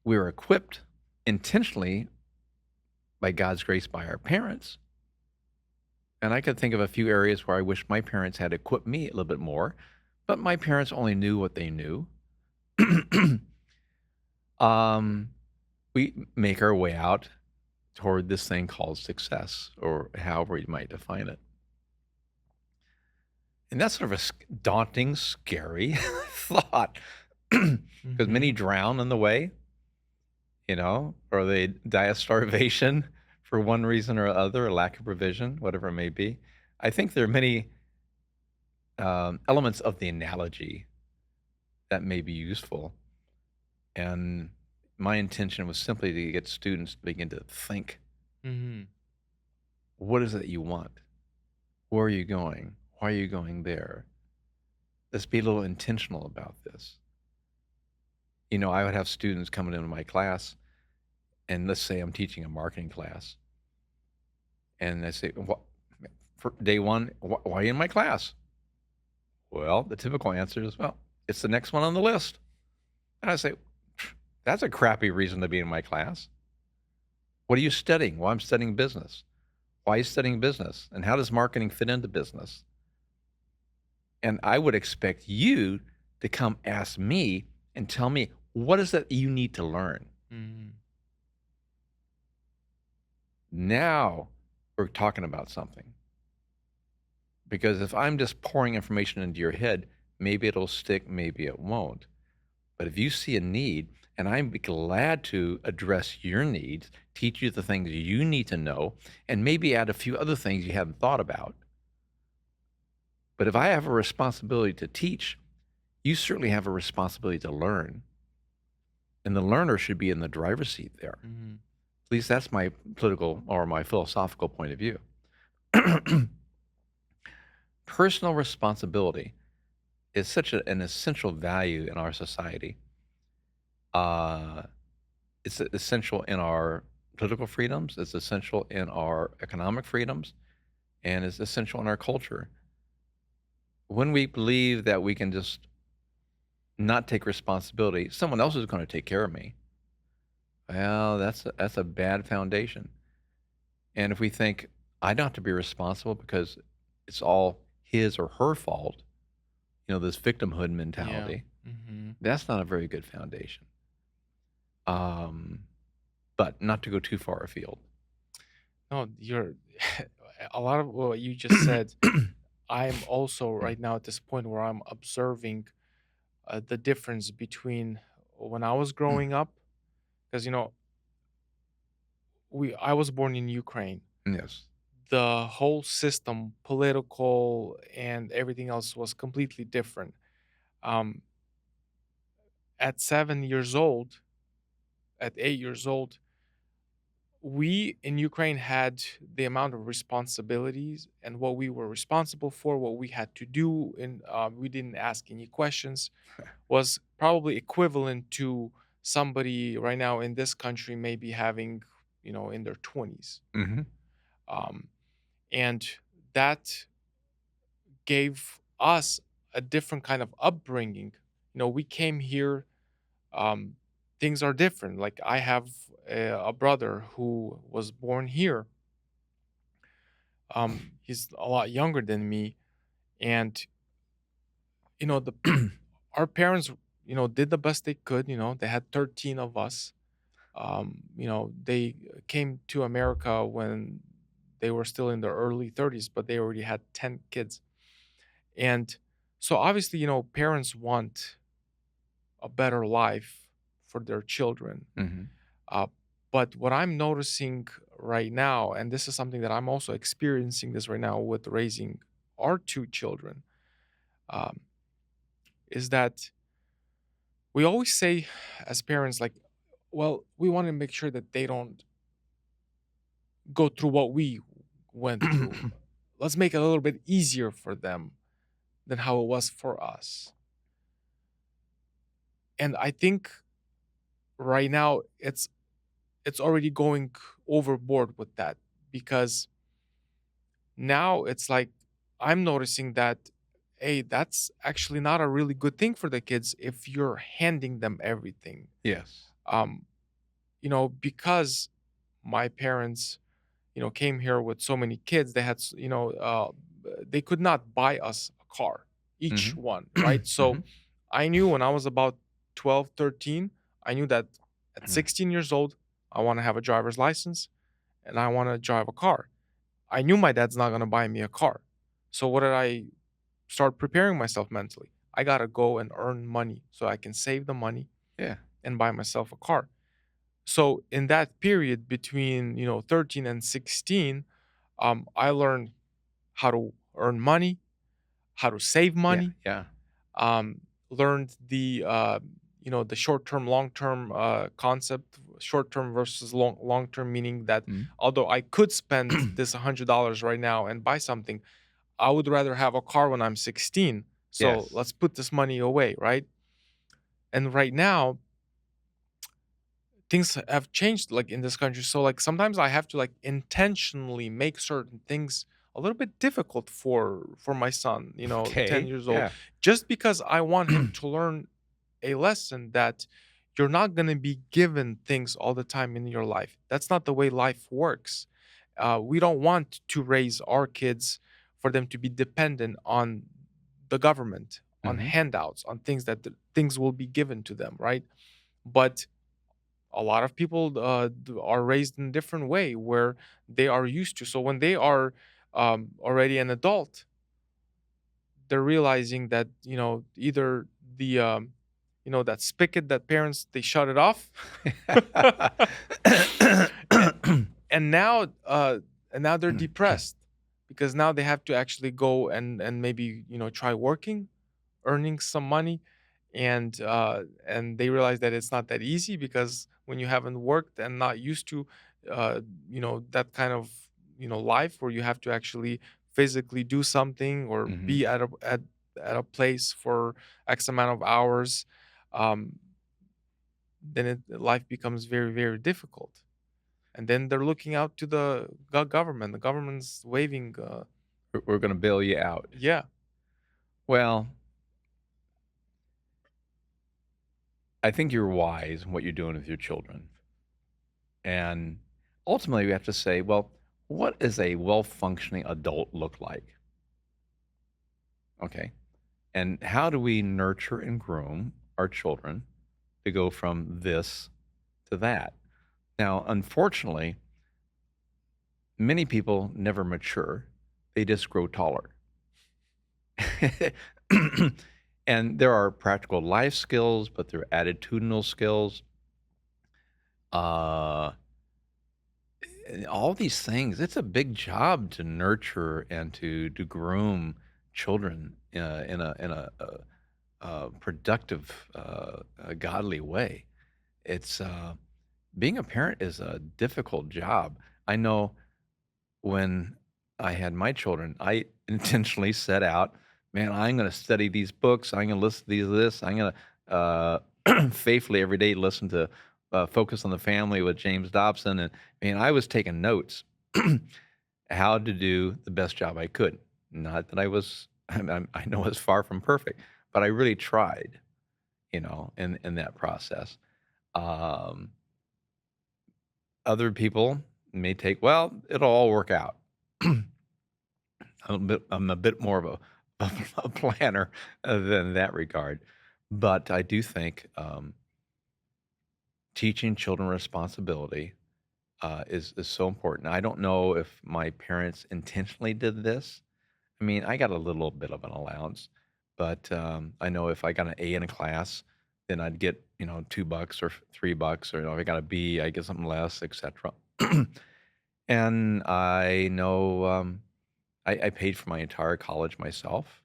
we're equipped intentionally, by God's grace, by our parents, and I could think of a few areas where I wish my parents had equipped me a little bit more, but my parents only knew what they knew. um, we make our way out toward this thing called success, or however you might define it. And that's sort of a daunting, scary thought, because many Mhm. drown on the way, or they die of starvation for one reason or other, a lack of provision, whatever it may be. I think there are many elements of the analogy that may be useful. And my intention was simply to get students to begin to think, Mhm. what is it you want? Where are you going? Why are you going there? Let's be a little intentional about this. I would have students coming into my class, and let's say I'm teaching a marketing class, and I say, what, for day one, why are you in my class? Well, the typical answer is, well, it's the next one on the list. And I say, that's a crappy reason to be in my class. What are you studying? Well, I'm studying business. Why are you studying business? And how does marketing fit into business? And I would expect you to come ask me and tell me, what is it you need to learn? Mhm. Now we're talking about something. Because if I'm just pouring information into your head, maybe it'll stick, maybe it won't. But if you see a need, and I'm glad to address your needs, teach you the things you need to know, and maybe add a few other things you haven't thought about. But if I have a responsibility to teach, you certainly have a responsibility to learn. And the learner should be in the driver's seat there. Mhm. At least that's my political or my philosophical point of view. Personal responsibility is such an essential value in our society. Uh, it's essential in our political freedoms, it's essential in our economic freedoms, and it's essential in our culture. When we believe that we can just not take responsibility, someone else is going to take care of me. Well, that's a bad foundation. And if we think I don't have to be responsible because it's all his or her fault, this victimhood Yeah. mentality, Mhm. that's not a very good foundation. Um, but not to go too far afield. No, you're a lot of what you just said. I'm also right now at this point where I'm observing the difference between when I was growing up, because I was born in Ukraine. Yes. The whole system, political and everything else, was completely different. Um, at 7 years old, at 8 years old, we in Ukraine had the amount of responsibilities and what we were responsible for, what we had to do, and we didn't ask any questions, was probably equivalent to somebody right now in this country maybe having, in their 20s. Mhm. Um, and that gave us a different kind of upbringing. We came here, um, things are different. Like I have a brother who was born here. He's a lot younger than me, and the our parents, did the best they could. They had 13 of us. They came to America when they were still in their early 30s, but they already had 10 kids. And so obviously, parents want a better life for their children. Mhm. Uh, but what I'm noticing right now, and this is something that I'm also experiencing this right now with raising our two children, um, is that we always say as parents, like, well, we want to make sure that they don't go through what we went through. Let's make it a little bit easier for them than how it was for us. And I think right now it's already going overboard with that, because now it's like I'm noticing that, hey, that's actually not a really good thing for the kids if you're handing them everything. Yes. Um, because my parents, came here with so many kids, they had, they could not buy us a car, each Mhm. one, right? So Mhm. I knew when I was about 12, 13, I knew that at 16 years old, I want to have a driver's license and I want to drive a car. I knew my dad's not going to buy me a car. So what did I start preparing myself mentally? I got to go and earn money so I can save the money Yeah. and buy myself a car. So in that period between, 13 and 16, I learned how to earn money, how to save Yeah. money, Yeah. learned the short term, long term concept, short term versus long term, meaning that Mhm. although I could spend this $100 right now and buy something, I would rather have a car when I'm 16. So Yes. let's put this money away, right? And right now, things have changed like in this country. So like sometimes I have to like intentionally make certain things a little bit difficult for my son, 10 Okay. years old, Yeah. just because I want him to learn a lesson that you're not going to be given things all the time in your life. That's not the way life works. We don't want to raise our kids for them to be dependent on the government, on Mhm. handouts, on things that things will be given to them, right? But a lot of people are raised in a different way where they are used to. So when they are already an adult, they're realizing that either the that spigot that parents they shut it off, A- and now they're depressed because now they have to actually go and maybe try working, earning some money, and they realize that it's not that easy because when you haven't worked and not used to that kind of life where you have to actually physically do something or Mhm. be at a place for x amount of hours, um, then life becomes very, very difficult. And then they're looking out to the government. The government's waving, We're gonna bail you out. yeah. Well, I think you're wise in what you're doing with your children. And ultimately, we have to say, well, what does a well-functioning adult look like? Okay. And how do we nurture and groom our children to go from this to that? Now, unfortunately, many people never mature. They just grow taller. And there are practical life skills, but there are attitudinal skills. Uh, and all these things. It's a big job to nurture and to groom children in a productive, godly way. It's being a parent is a difficult job. I know when I had my children, I intentionally set out, man, I'm going to study these books. I'm going to listen to this. I'm going to faithfully every day listen to Focus on the Family with James Dobson. And man, I was taking notes how to do the best job I could. Not that I was, I know it's far from perfect, but I really tried, in that process. Um, Other people may take, well, it'll all work out. I'm a bit more of a a planner than that regard, but I do think, teaching children responsibility, is so important. I don't know if my parents intentionally did this. I mean, I got a little bit of an allowance, but, I know if I got an A in a class, then I'd get, 2 bucks or 3 bucks, or, if I got a B, I get something less, etcetera. And I know, I paid for my entire college myself,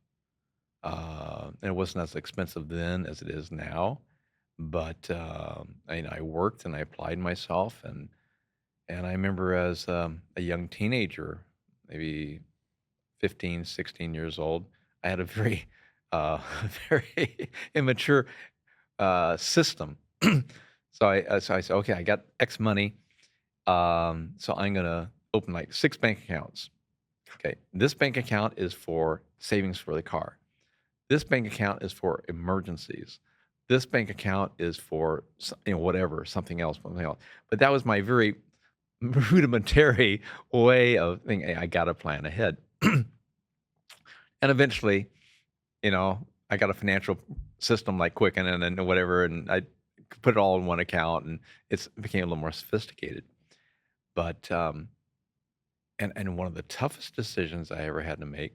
and it wasn't as expensive then as it is now, but, I worked and I applied myself, and I remember as, a young teenager, maybe 15, 16 years old, I had a very, uh, very immature, system. So I said, "Okay, I got X money, so I'm gonna open, like, 6 bank accounts. Okay, this bank account is for savings for the car. This bank account is for emergencies. This bank account is for whatever, something else." But that was my very rudimentary way of thinking, "Hey, I gotta plan ahead." And eventually, I got a financial system like Quicken and whatever, and I could put it all in one account, and it became a little more sophisticated. But and one of the toughest decisions I ever had to make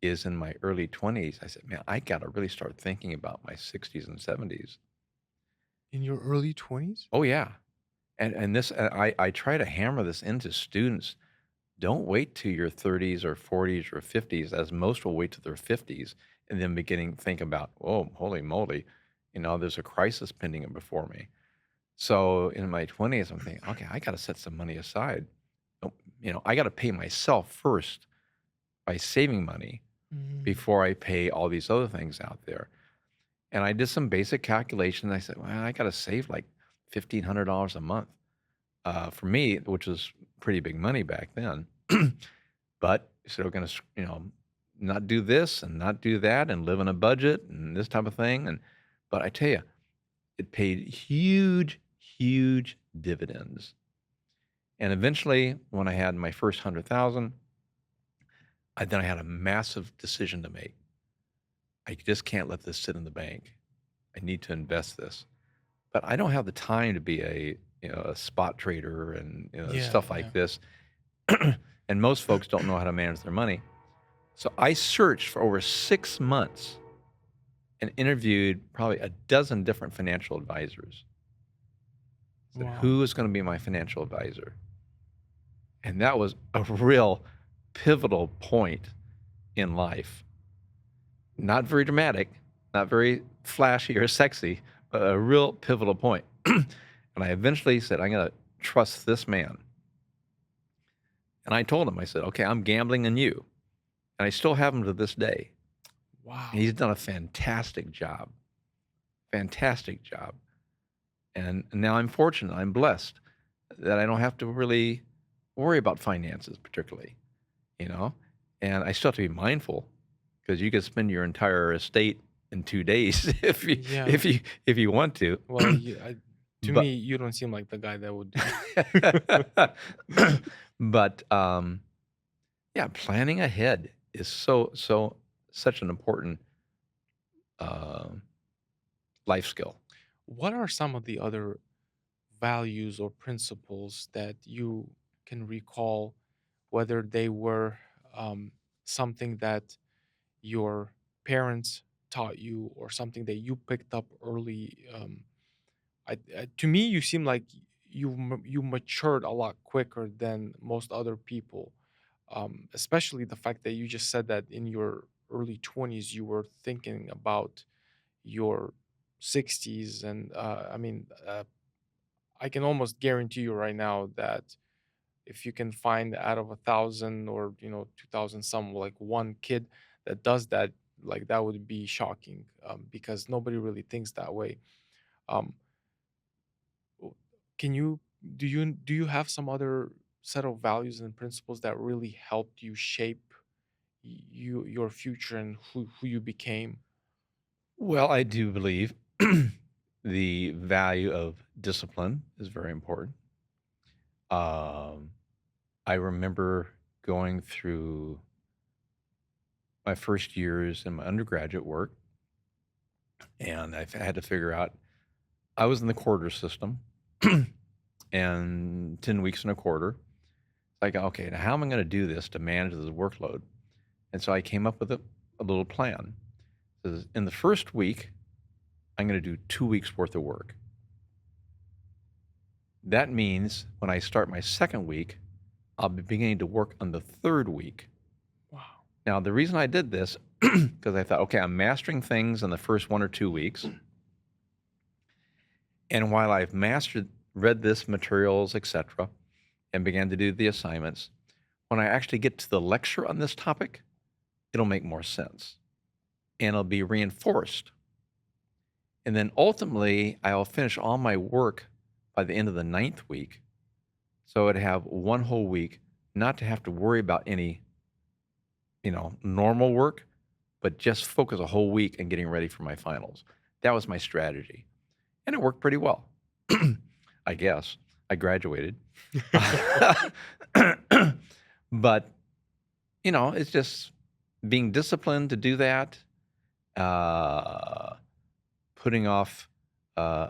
is in my early 20s. I said, "Man, I got to really start thinking about my 60s and 70s." In your early 20s? Oh yeah, and I try to hammer this into students. Don't wait to your 30s or 40s or 50s, as most will wait to their 50s and then beginning to think about, oh, holy moly, there's a crisis pending before me. So in my 20s, I'm thinking, okay, I got to set some money aside. Oh, I got to pay myself first by saving money Mm. before I pay all these other things out there. And I did some basic calculations. I said, well, I got to save like $1,500 a month for me, which was pretty big money back then. But so we're gonna, not do this and not do that and live on a budget and this type of thing. But I tell you, it paid huge, huge dividends. And eventually, when I had my first 100,000, then I had a massive decision to make. I just can't let this sit in the bank. I need to invest this. But I don't have the time to be a spot trader and Yeah, stuff like yeah. this. And most folks don't know how to manage their money. So I searched for over 6 months and interviewed probably a dozen different financial advisors. Said, Wow. "Who is gonna be my financial advisor?" And that was a real pivotal point in life. Not very dramatic, not very flashy or sexy, but a real pivotal point. And I eventually said, "I'm gonna trust this man." And I told him, I said, "Okay, I'm gambling on you." And I still have him to this day. And Wow. he's done a fantastic job, fantastic job. And now I'm fortunate, I'm blessed that I don't have to really worry about finances particularly, you know? And I still have to be mindful because you could spend your entire estate in 2 days if you Yeah. if you if you want to. Well, to But me, you don't seem like the guy that would do. but, yeah, planning ahead is such an important, um, life skill. What are some of the other values or principles that you can recall, whether they were something that your parents taught you or something that you picked up early? To me, you seem like you matured a lot quicker than most other people. Especially the fact that you just said that in your early 20s you were thinking about your 60s, and I can almost guarantee you right now that if you can find out of 1,000 or 2,000 some, like one kid that does that, like that would be shocking, because nobody really thinks that way. um, w- can you do you have some other set of values and principles that really helped you shape your future and who you became? Well, I do believe the value of discipline is very important. Um, I remember going through my first years in my undergraduate work, and I had to figure out I was in the quarter system and 10 weeks in a quarter. Like, okay, now how am I going to do this to manage this workload? And so I came up with a little plan. So in the first week, I'm going to do 2 weeks worth of work. That means when I start my second week, I'll be beginning to work on the third week. Wow. Now, the reason I did this, because I thought, okay, I'm mastering things in the first 1 or 2 weeks. And while I've read this materials, etc., and began to do the assignments, when I actually get to the lecture on this topic, it'll make more sense and it'll be reinforced. And then ultimately, I'll finish all my work by the end of the 9th week. So I'd have one whole week not to have to worry about any, normal work, but just focus a whole week on getting ready for my finals. That was my strategy. And it worked pretty well, I guess. I graduated. But, it's just being disciplined to do that, putting off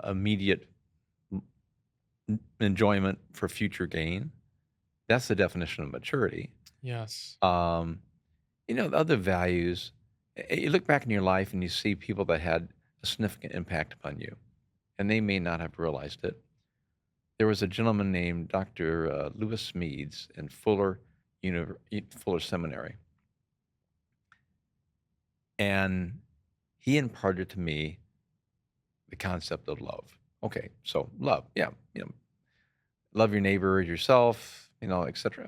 immediate enjoyment for future gain. That's the definition of maturity. Yes. The other values, you look back in your life and you see people that had a significant impact upon you, and they may not have realized it. There was a gentleman named Dr. Lewis Meads in Fuller Seminary, and he imparted to me the concept of love. Okay, so love, yeah, love your neighbor as yourself, etc.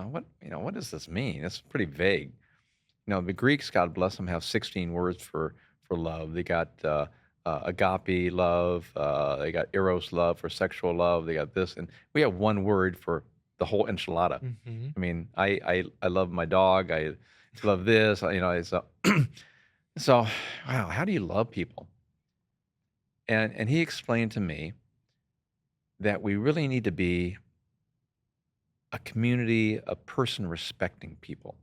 What does this mean? It's pretty vague. The Greeks, God bless them, have 16 words for love. They got agape love. They got eros love for sexual love. They got this, and we have one word for the whole enchilada. Hmm. I mean, I love my dog. I love this. So so wow, how do you love people? And he explained to me that we really need to be a community, a person respecting people.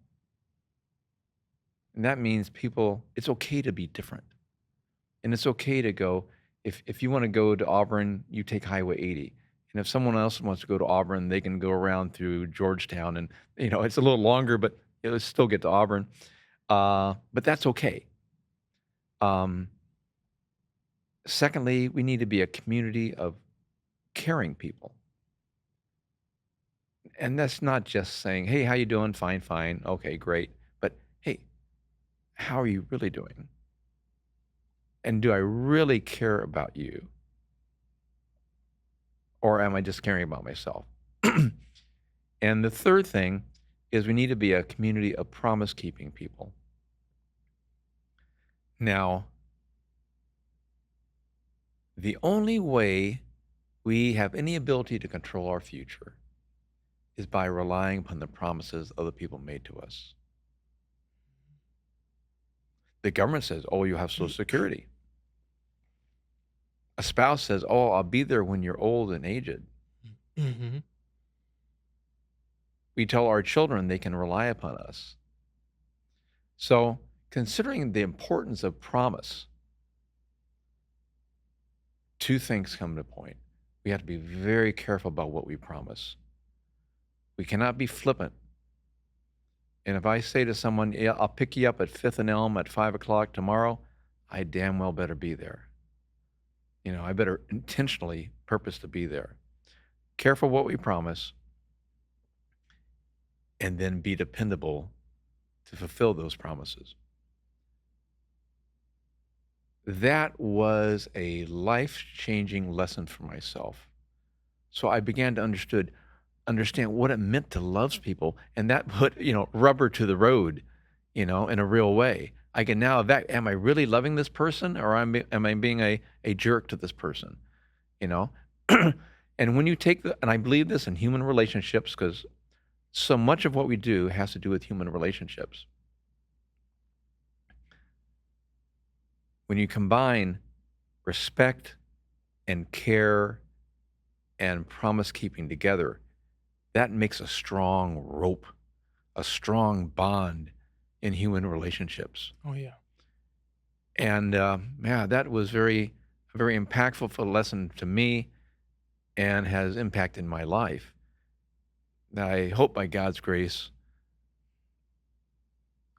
And that means people, it's okay to be different. And it's okay to go, if you want to go to Auburn, you take Highway 80. And if someone else wants to go to Auburn, they can go around through Georgetown. And, it's a little longer, but it'll still get to Auburn. But that's okay. Secondly, we need to be a community of caring people. And that's not just saying, hey, how you doing? Fine, fine. Okay, great. But hey, how are you really doing? And do I really care about you? Or am I just caring about myself? And the third thing is we need to be a community of promise-keeping people. Now, the only way we have any ability to control our future is by relying upon the promises other people made to us. The government says, oh, you have Social Security. A spouse says, oh, I'll be there when you're old and aged. Hmm. We tell our children they can rely upon us. So, considering the importance of promise, two things come to point. We have to be very careful about what we promise. We cannot be flippant. And if I say to someone, yeah, I'll pick you up at 5th and Elm at 5 o'clock tomorrow, I damn well better be there. I better intentionally purpose to be there. Careful what we promise, and then be dependable to fulfill those promises. That was a life-changing lesson for myself. So I began to understand what it meant to love people, and that put, rubber to the road, in a real way. I can now evaluate, am I really loving this person, or am I being a jerk to this person, And when you take and I believe this in human relationships, because so much of what we do has to do with human relationships. When you combine respect and care and promise keeping together, that makes a strong rope, a strong bond, in human relationships. Oh yeah. And yeah, that was a very impactful lesson to me and has impacted my life. I hope by God's grace,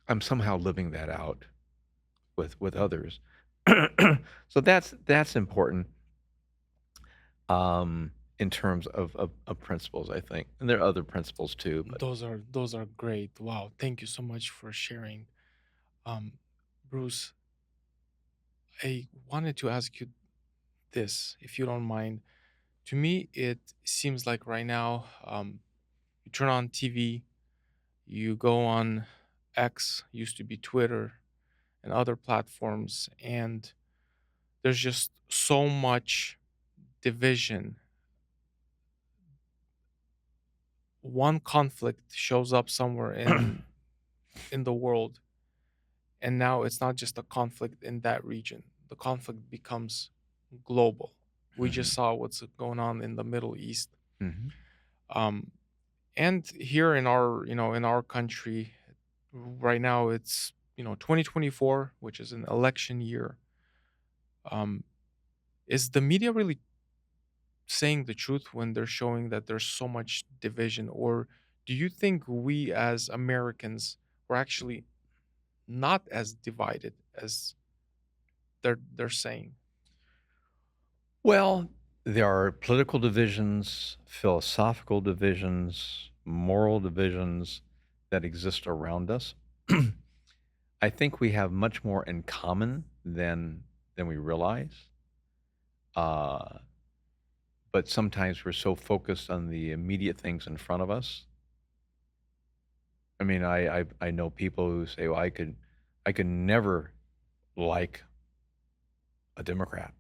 I'm somehow living that out with others. So that's important in terms of principles, I think. And there are other principles too, but Those are great. Wow. Thank you so much for sharing. Um, Bruce, I wanted to ask you this, if you don't mind. To me, it seems like right now, you turn on TV, you go on X, used to be Twitter, and other platforms, and there's just so much division. One conflict shows up somewhere in the world, and now it's not just a conflict in that region. The conflict becomes global. We Mhm, just saw what's going on in the Middle East. mhm. Um, and here in our, in our country right now, it's, 2024, which is an election year. Um, is the media really saying the truth when they're showing that there's so much division, or do you think we as Americans were actually not as divided as they're saying? Well, there are political divisions, philosophical divisions, moral divisions that exist around us. I think we have much more in common than we realize. Uh, but sometimes we're so focused on the immediate things in front of us. I mean, I know people who say, "Well, I could never like a Democrat.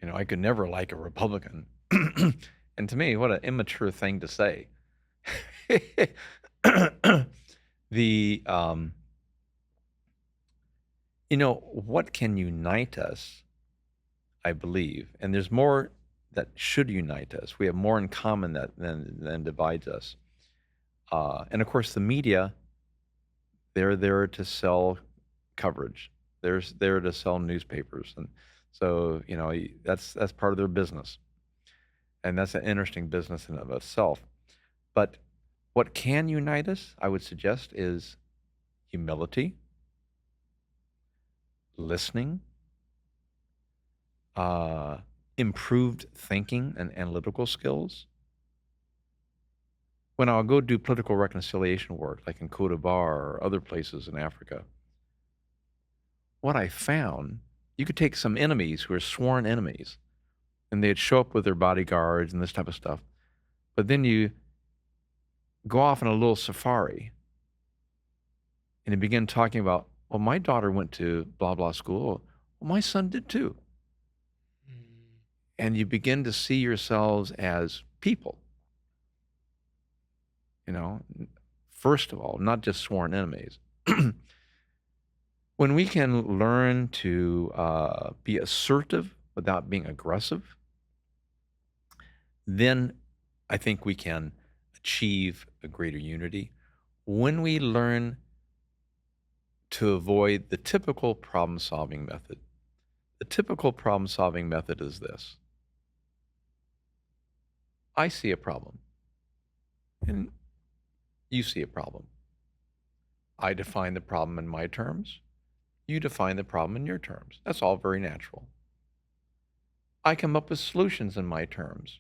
You know, I could never like a Republican." And to me, what an immature thing to say. the what can unite us, I believe, and there's more that should unite us. We have more in common than divides us. And of course, the media, they're there to sell coverage. They're there to sell newspapers, and so that's part of their business, and that's an interesting business in and of itself. But what can unite us, I would suggest, is humility, listening, uh, improved thinking and analytical skills. When I'll go do political reconciliation work, like in Cote d'Ivoire or other places in Africa, what I found, you could take some enemies who are sworn enemies, and they'd show up with their bodyguards and this type of stuff. But then you go off on a little safari and you begin talking about, well, my daughter went to blah, blah school. Well, my son did too. Mm. And you begin to see yourselves as people, you know, first of all, not just sworn enemies. When we can learn to be assertive without being aggressive, then I think we can achieve a greater unity. When we learn to avoid the typical problem solving method, the typical problem solving method is this: I see a problem, and you see a problem. I define the problem in my terms. You define the problem in your terms. That's all very natural. I come up with solutions in my terms.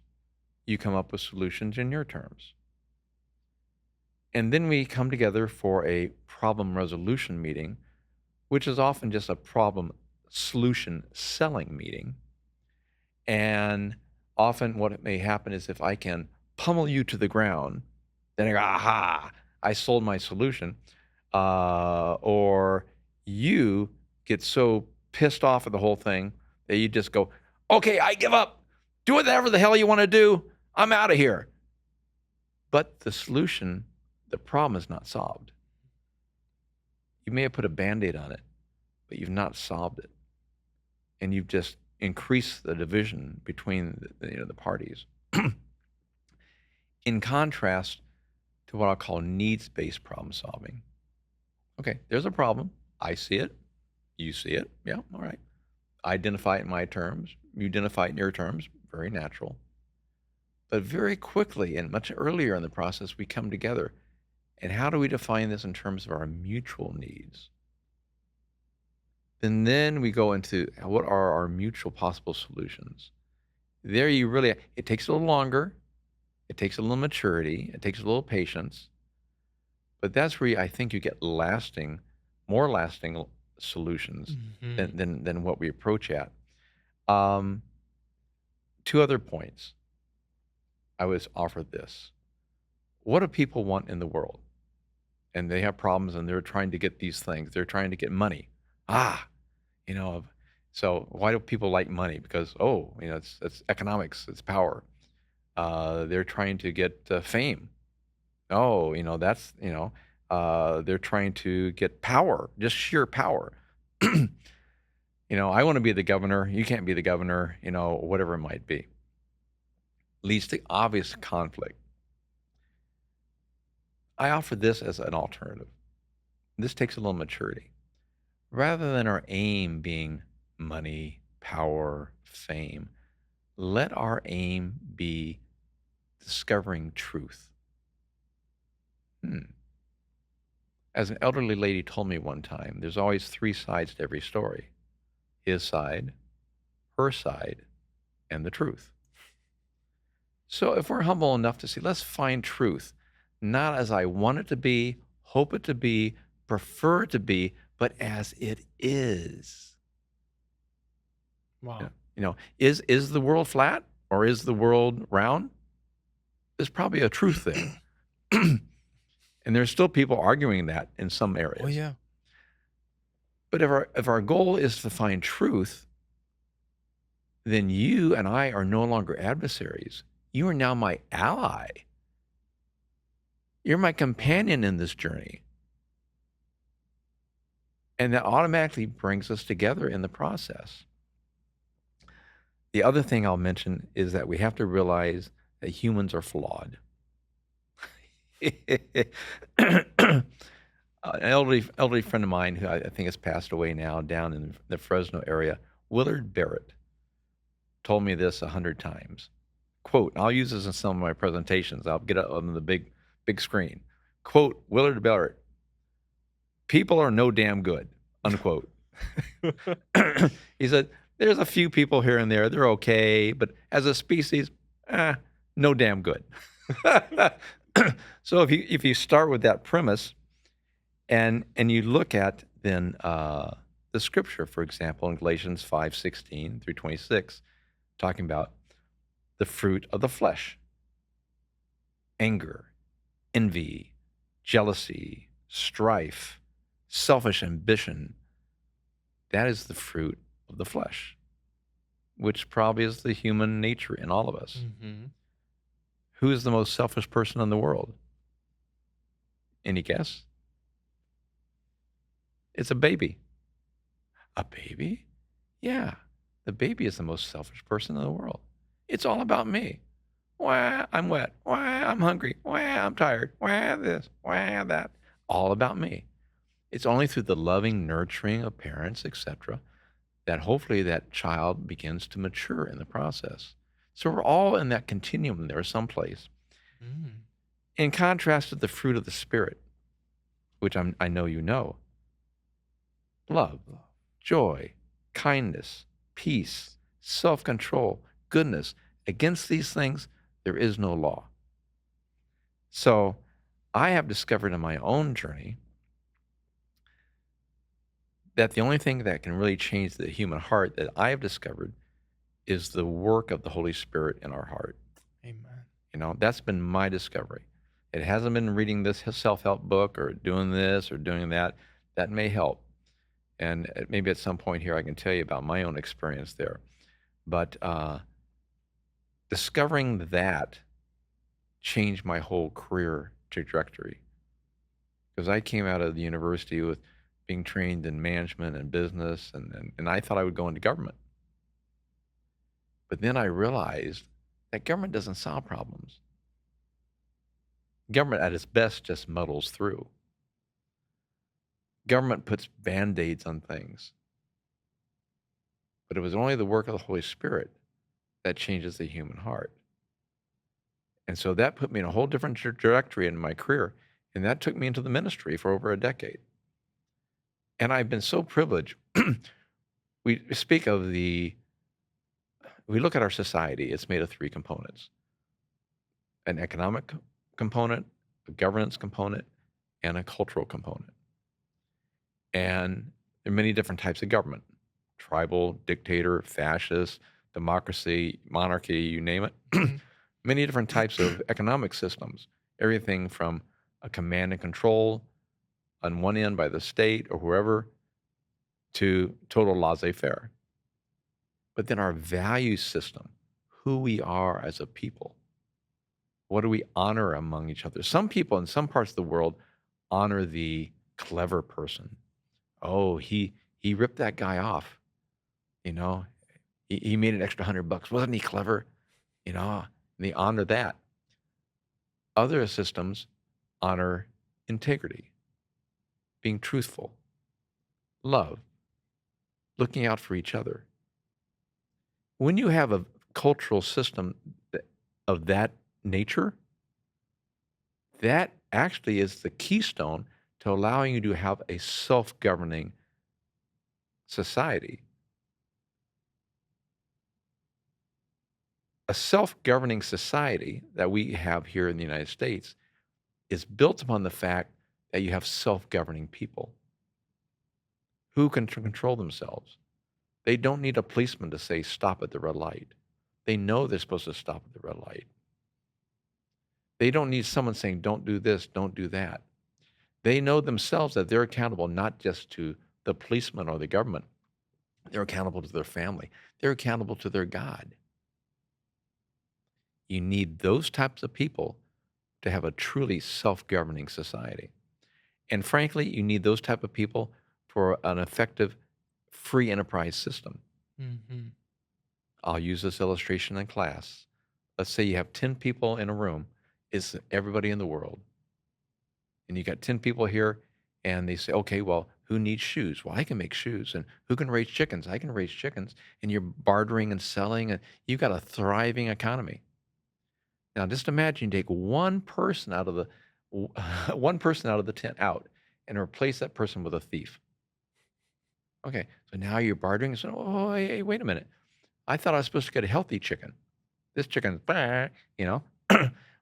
You come up with solutions in your terms. And then we come together for a problem resolution meeting, which is often just a problem solution selling meeting. And often what may happen is if I can pummel you to the ground, then I go, aha, I sold my solution. Or you get so pissed off at the whole thing that you just go, okay, I give up. Do whatever the hell you want to do. I'm out of here. But the solution, the problem is not solved. You may have put a band aid on it, but you've not solved it. And you've just increased the division between the parties. In contrast to what I'll call needs based problem solving, Okay, there's a problem. I see it. You see it. Yeah, all right. I identify it in my terms. You identify it in your terms. Very natural. But very quickly and much earlier in the process, we come together. And how do we define this in terms of our mutual needs? And then we go into what are our mutual possible solutions? There you really, it takes a little longer. It takes a little maturity. It takes a little patience. But that's where I think you get lasting, more lasting solutions Mhm. than what we approach at. Um, Two other points. I was offered this. What do people want in the world? And they have problems and they're trying to get these things. They're trying to get money. Ah, you know, so why do people like money? Because, oh, it's economics, it's power. They're trying to get fame. Oh, they're trying to get power, just sheer power. I want to be the governor. You can't be the governor, whatever it might be. Leads to obvious conflict. I offer this as an alternative. This takes a little maturity. Rather than our aim being money, power, fame, let our aim be discovering truth. Hmm. As an elderly lady told me one time, there's always three sides to every story: his side, her side, and the truth. So if we're humble enough to say, let's find truth, not as I want it to be, hope it to be, prefer it to be, but as it is. Wow. Is the world flat or is the world round? There's probably a truth there. And there's still people arguing that in some Oh, areas. yeah. But if our goal is to find truth, then you and I are no longer adversaries. You are now my ally. You're my Wow. companion in this journey. And that automatically brings us together in the process. The other thing I'll mention is that we have to realize that humans are flawed. An elderly friend of mine who I think has passed away now down in the Fresno area, Willard Barrett, told me this 100 times. Quote, I'll use this in some of my presentations. I'll get it on the big screen. Quote, Willard Barrett, people are no damn good, unquote. He said, there's a few people here and there, they're okay, but as a species, no damn good. So if you start with that premise and you look at then the scripture, for example, in Galatians 5:16 through 26, talking about the fruit of the flesh: anger, envy, jealousy, strife, selfish ambition. That is the fruit of the flesh, which probably is the human nature in all of us. Mhm. Who is the most selfish person in the world? Any guess? It's a baby. A baby? Yeah, the baby is the most selfish person in the world. It's all about me. Why, I'm wet. Why, I'm hungry. Why, I'm tired. Why, this. Why, that. All about me. It's only through the loving nurturing of parents, etc., that hopefully that child begins to mature in the process. So we're all in that continuum there someplace. Mm. In contrast to the fruit of the Spirit, which I know you know: love, joy, kindness, peace, self control, goodness. Against these things, there is no law. So I have discovered in my own journey that the only thing that can really change the human heart that I have discovered is the work of the Holy Spirit in our heart. Amen. That's been my discovery. It hasn't been reading this self help book or doing this or doing that. That may help. And maybe at some point here, I can tell you about my own experience there. But discovering that changed my whole career trajectory, because I came out of the university with being trained in management and business, and I thought I would go into government. But then I realized that government doesn't solve problems. Government at its best just muddles through. Government puts band-aids on things, but it was only the work of the Holy Spirit that changes the human heart. And so that put me in a whole different trajectory in my career, and that took me into the ministry for over a decade. And I've been so privileged. We speak of we look at our society, it's made of three components: an economic component, a governance component, and a cultural component. And there are many different types of government: tribal, dictator, fascist, democracy, monarchy, you name it. Mhm. Many different types of economic systems, everything from a command and control on one end by the state or whoever to total laissez faire. But then our value system, who we are as a people, what do we honor among each other? Some people in some parts of the world honor the clever person. Oh, he ripped that guy off. You know, he made an extra $100. Wasn't he clever? You know, and they honor that. Other systems honor integrity, being truthful, love, looking out for each other. When you have a cultural system of that nature, that actually is the keystone to allowing you to have a self-governing society. A self-governing society that we have here in the United States is built upon the fact that you have self-governing people who can control themselves. They don't need a policeman to say, stop at the red light. They know they're supposed to stop at the red light. They don't need someone saying, don't do this, don't do that. They know themselves that they're accountable not just to the policeman or the government. They're accountable to their family. They're accountable to their God. You need those types of people to have a truly self-governing society. And frankly, you need those type of people for an effective free enterprise system. Mhm. I'll use this illustration in class. Let's say you have 10 people in a room. It's everybody in the world. And you got 10 people here and they say, okay, well, who needs shoes? Well, I can make shoes. And who can raise chickens? I can raise chickens. And you're bartering and selling and you've got a thriving economy. Now just imagine you take one person out of the one person out of the tent out and replace that person with a thief. Okay, so now you're bartering. So, oh, hey, wait a minute. I thought I was supposed to get a healthy chicken. This chicken's, bah, you know.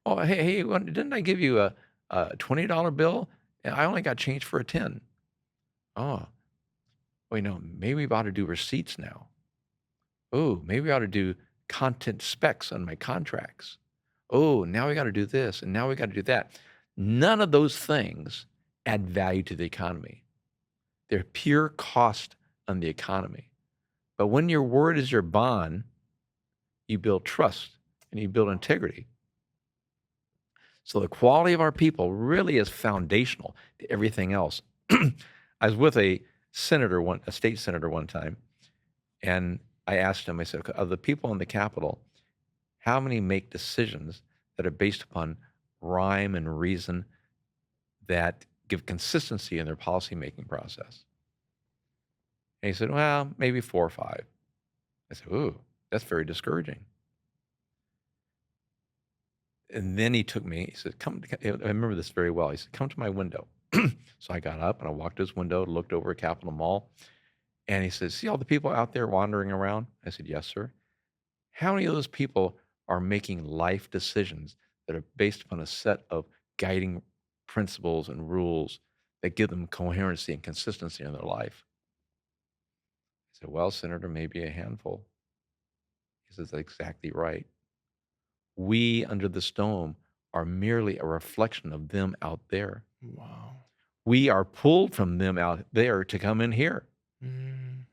Oh, hey, didn't I give you a $20 bill? And I only got change for a 10. Oh, well, maybe we ought to do receipts now. Oh, maybe we ought to do content specs on my contracts. Oh, now we got to do this and now we got to do that. None of those things add value to the economy. They're pure cost on the economy. But when your word is your bond, you build trust and you build integrity. So the quality of our people really is foundational to everything else. I was with a state senator one time, and I asked him, I said, of the people in the Capitol, how many make decisions that are based upon rhyme and reason that give consistency in their policymaking process? And he said, well, maybe 4 or 5. I said, ooh, that's very discouraging. And then he took me, he said, I remember this very well. He said, come to my window. So I got up and I walked to his window, looked over at Capitol Mall, and he said, see all the people out there wandering around? I said, yes, sir. How many of those people are making life decisions that are based upon a set of guiding principles and rules that give them coherency and consistency in their life? I said, well, Senator, maybe a handful. He says, that's exactly right. We under this dome are merely a reflection of them out there. Wow. We are pulled from them out there to come in here. Mm.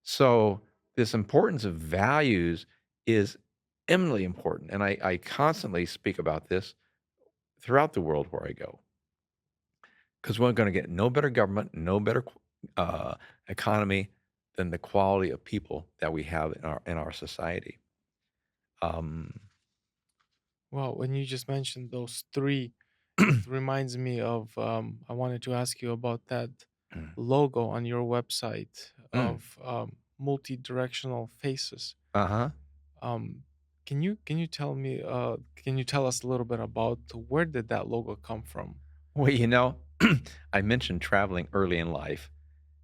So this importance of values is eminently important. And I constantly speak about this throughout the world where I go, because we're going to get no better government, no better economy than the quality of people that we have in our society. Um, Well, when you just mentioned those three, it reminds me of I wanted to ask you about that logo on your website Mm. of multi-directional faces. Uh-huh. Um, can you tell me can you tell us a little bit about where did that logo come from? Well, I mentioned traveling early in life,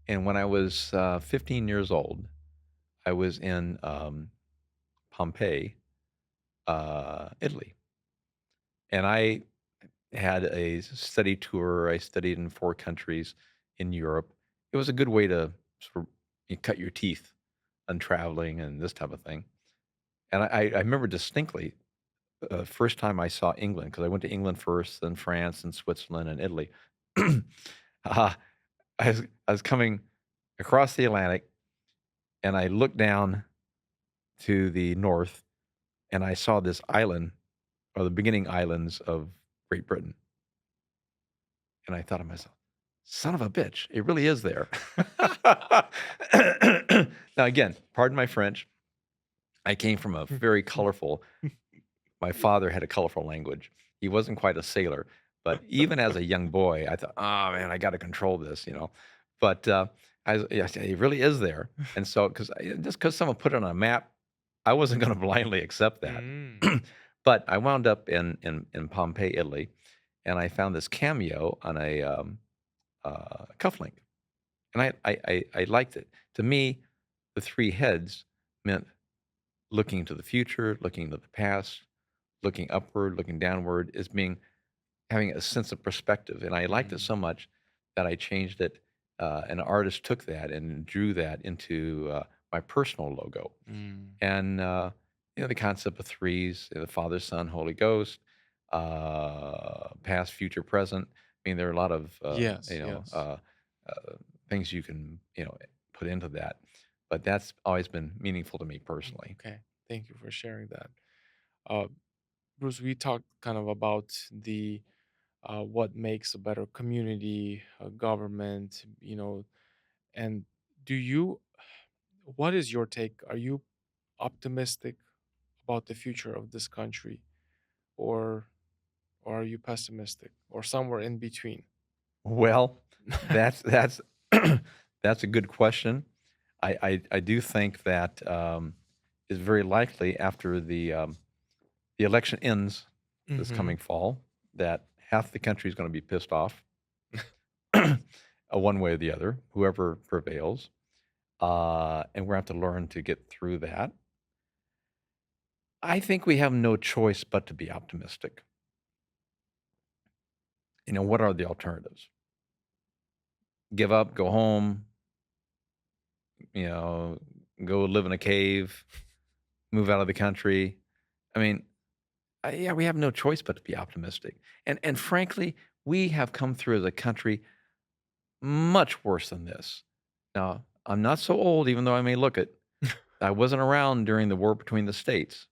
and when I was 15 years old, I was in Pompeii, Italy, and I had a study tour. I studied in 4 countries in Europe. It was a good way to sort of you cut your teeth on traveling and this type of thing. And I remember distinctly first time I saw England because I went to England first, then France and Switzerland and Italy. uh, I was coming across the Atlantic and I looked down to the north and I saw this island or the beginning islands of Great Britain. And I thought to myself, son of a bitch, it really is there. Now, again, pardon my French. I came from a very colorful, my father had a colorful language. He wasn't quite a sailor, but even as a young boy, I thought, oh man, I got to control this. But yes, it really is there. And so, just because someone put it on a map, I wasn't going to blindly accept that. Mm. But I wound up in Pompeii, Italy, and I found this cameo on a cufflink, and I liked it. To me, the three heads meant looking to the future, looking to the past, looking upward, looking downward, as being having a sense of perspective, and I liked it Mm. so much that I changed it. An artist took that and drew that into my personal logo, Mm. and the concept of threes, the Father, Son, Holy Ghost, past, future, present. I mean, there are a lot of Yes, yes. things you can put into that, but that's always been meaningful to me personally. Okay. Thank you for sharing that. Uh, Bruce, we talked kind of about the what makes a better community, government, and do you, what is your take? Are you optimistic about the future of this country, or are you pessimistic, or somewhere in between? Well, that's that's a good question. I do think that is very likely after the election ends this Mm-hmm. coming fall that half the country is going to be pissed off, one way or the other, whoever prevails, and we're going to have to learn to get through that. I think we have no choice but to be optimistic. What are the alternatives? Give up, go home, you know, go live in a cave, move out of the country. I mean, yeah, we have no choice but to be optimistic. And frankly, we have come through as a country much worse than this. Now, I'm not so old, even though I may look it. I wasn't around during the war between the states,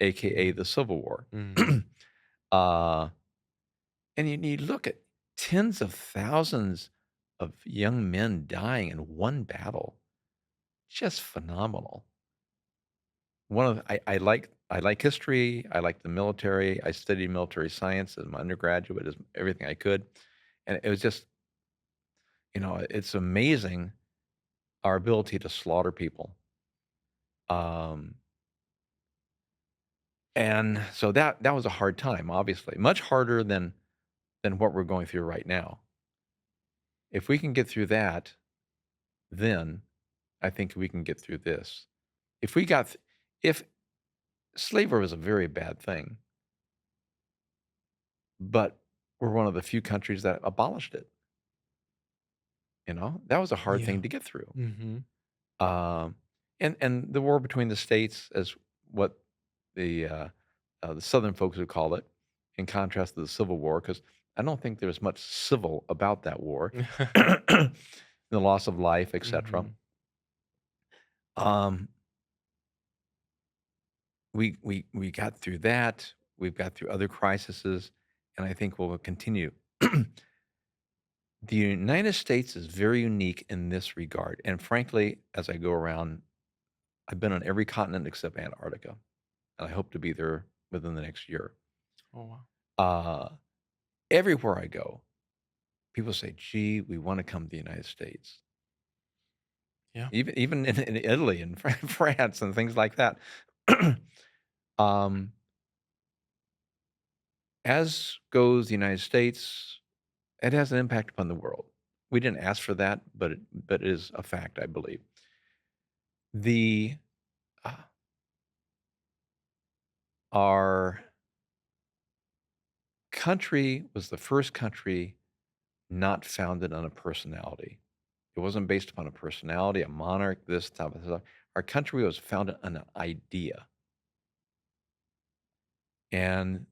aka the Civil War. Mm-hmm. uh, and you look at tens of thousands of young men dying in one battle. Just phenomenal. I like history. I like the military. I studied military science as my undergraduate, as everything I could, and it was just it's amazing our ability to slaughter people. Um, and so that was a hard time, obviously, much harder than what we're going through right now. If we can get through that, then I think we can get through this. If we got, if slavery was a very bad thing, but we're one of the few countries that abolished it. That was a hard Yeah. thing to get through. Mm-hmm. Um, and the war between the states, as what the Southern folks would call it, in contrast to the Civil War, because I don't think there's much civil about that war, the loss of life, etc. Mm-hmm. Um, we got through that. We've got through other crises, and I think we'll continue. The United States is very unique in this regard, and frankly, as I go around, I've been on every continent except Antarctica, and I hope to be there within the next year. Oh wow. Uh, Everywhere I go, people say, "Gee, we want to come to the United States." Yeah. Even in Italy and France and things like that. um, as goes the United States, it has an impact upon the world. We didn't ask for that, but it is a fact, I believe. The uh, our country was the first country not founded on a personality. It wasn't based upon a personality, a monarch, this type of stuff. Our country was founded on an idea. And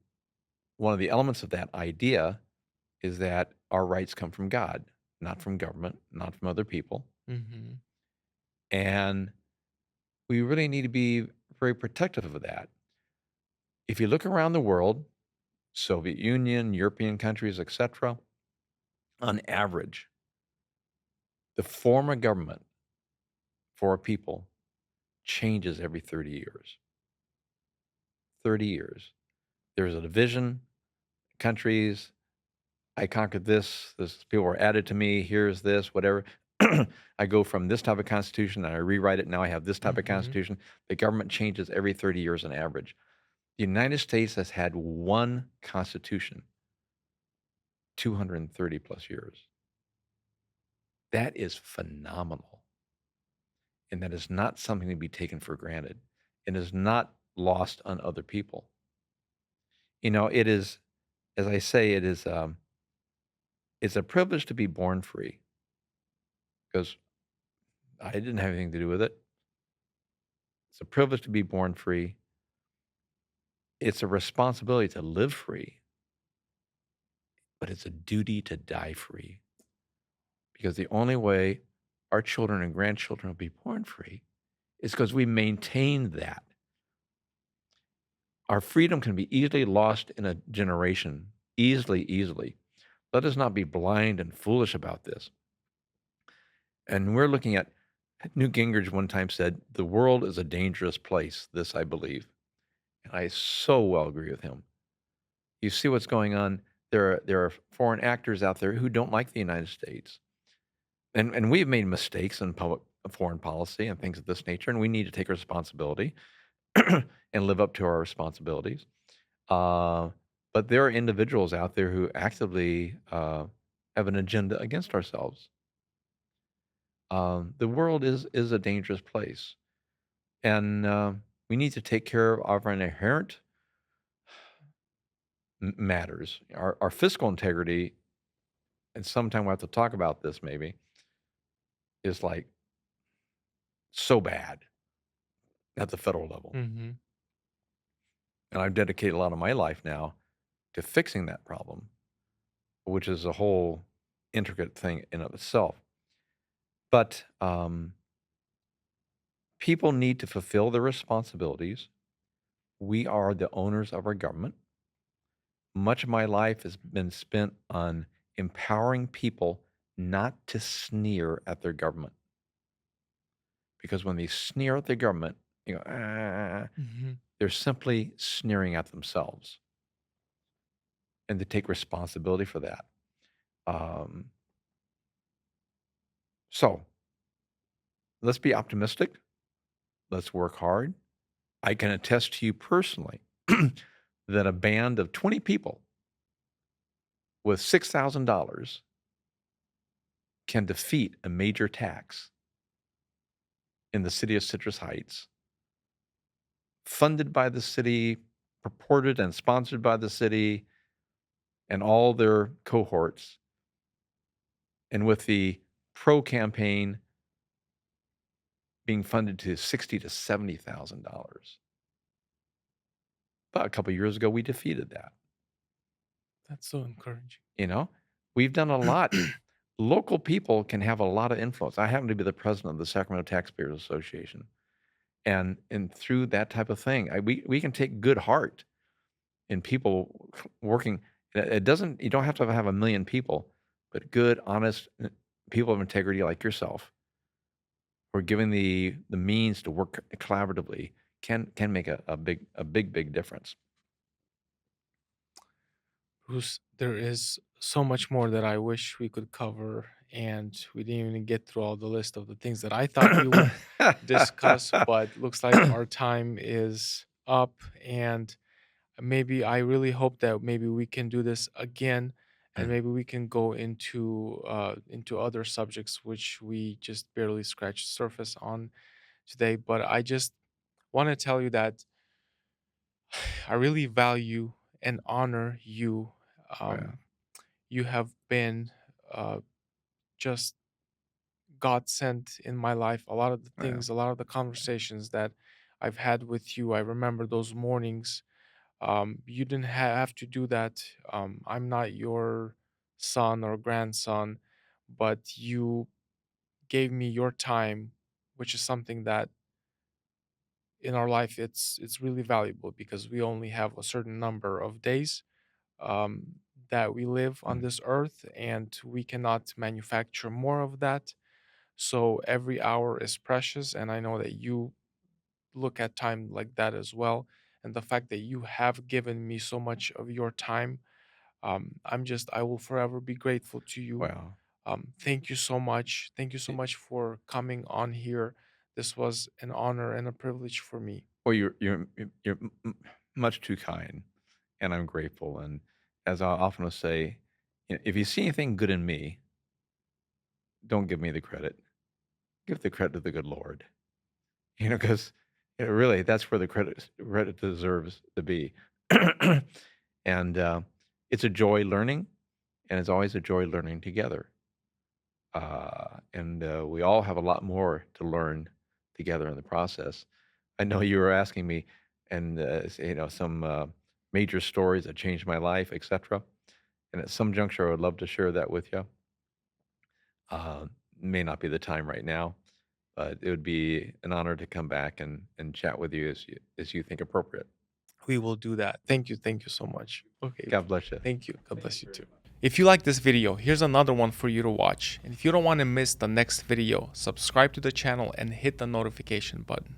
one of the elements of that idea is that our rights come from God, not from government, not from other people. Mhm. And we really need to be very protective of that. If you look around the world, Soviet Union, European countries, etc., on average, the form of government for a people changes every 30 years. 30 years. There's a division, countries, I conquered this people were added to me, here's this, whatever. I go from this type of constitution and I rewrite it. Now I have this type of Mhm. constitution. The government changes every 30 years on average. The United States has had one constitution, 230 plus years. That is phenomenal. And that is not something to be taken for granted. It is not lost on other people. It is, as I say, it's a privilege to be born free because I didn't have anything to do with it. It's a privilege to be born free. It's a responsibility to live free, but it's a duty to die free because the only way our children and grandchildren will be born free is because we maintain that. Our freedom can be easily lost in a generation, easily, easily. Let us not be blind and foolish about this. And we're looking at Newt Gingrich one time said, "The world is a dangerous place." This I believe. And I so well agree with him. You see what's going on. There are foreign actors out there who don't like the United States, and we've made mistakes in public foreign policy and things of this nature, and we need to take responsibility and live up to our responsibilities. Uh, but there are individuals out there who actively have an agenda against ourselves. The world is a dangerous place, and we need to take care of our inherent matters, our fiscal integrity. And sometime we'll have to talk about this maybe, is like so bad at the federal level. Mhm. And I've dedicated a lot of my life now to fixing that problem, which is a whole intricate thing in of itself. But people need to fulfill their responsibilities. We are the owners of our government. Much of my life has been spent on empowering people not to sneer at their government. Because when they sneer at the government, you go, "Ah," Mhm. they're simply sneering at themselves and to take responsibility for that. Um, so let's be optimistic. Let's work hard. I can attest to you personally that a band of 20 people with $6,000 can defeat a major tax in the city of Citrus Heights, funded by the city, purported and sponsored by the city and all their cohorts, and with the pro campaign being funded to $60,000 to $70,000. About a couple of years ago, we defeated that. That's so encouraging. You know, we've done a lot. Local people can have a lot of influence. I happen to be the president of the Sacramento Taxpayers Association, and through that type of thing, we can take good heart in people working. It doesn't. You don't have to have a million people, but good, honest people of integrity like yourself, who are given the means to work collaboratively, can make a big difference. There is so much more that I wish we could cover, and we didn't even get through all the list of the things that I thought we would discuss, but looks like our time is up. And maybe I really hope that maybe we can do this again, and maybe we can go into other subjects which we just barely scratched the surface on today. But I just want to tell you that I really value and honor you. Well, Um, you have been uh, just God sent in my life. A lot of the well, things, a lot of the conversations that I've had with you, I remember those mornings. You didn't have to do that. I'm not your son or grandson, but you gave me your time, which is something that in our life it's really valuable because we only have a certain number of days um, that we live on mm, this earth, and we cannot manufacture more of that. So every hour is precious, and I know that you look at time like that as well. And the fact that you have given me so much of your time, I will forever be grateful to you. well, Thank you so much. Thank you so y- much for coming on here. This was an honor and a privilege for me. well, you're much too kind, and I'm grateful. And as I often will say, if you see anything good in me, don't give me the credit. Give the credit to the good Lord. Because really, that's where the credit deserves to be. And it's a joy learning, and it's always a joy learning together. And we all have a lot more to learn together in the process. I know you were asking me, and some major stories that changed my life, etc. And at some juncture, I would love to share that with you. Uh, may not be the time right now, but it would be an honor to come back and chat with you as you think appropriate. We will do that. Thank you. Thank you so much. Okay. God bless you. Thank you. God bless you too. If you like this video, here's another one for you to watch. And if you don't want to miss the next video, subscribe to the channel and hit the notification button.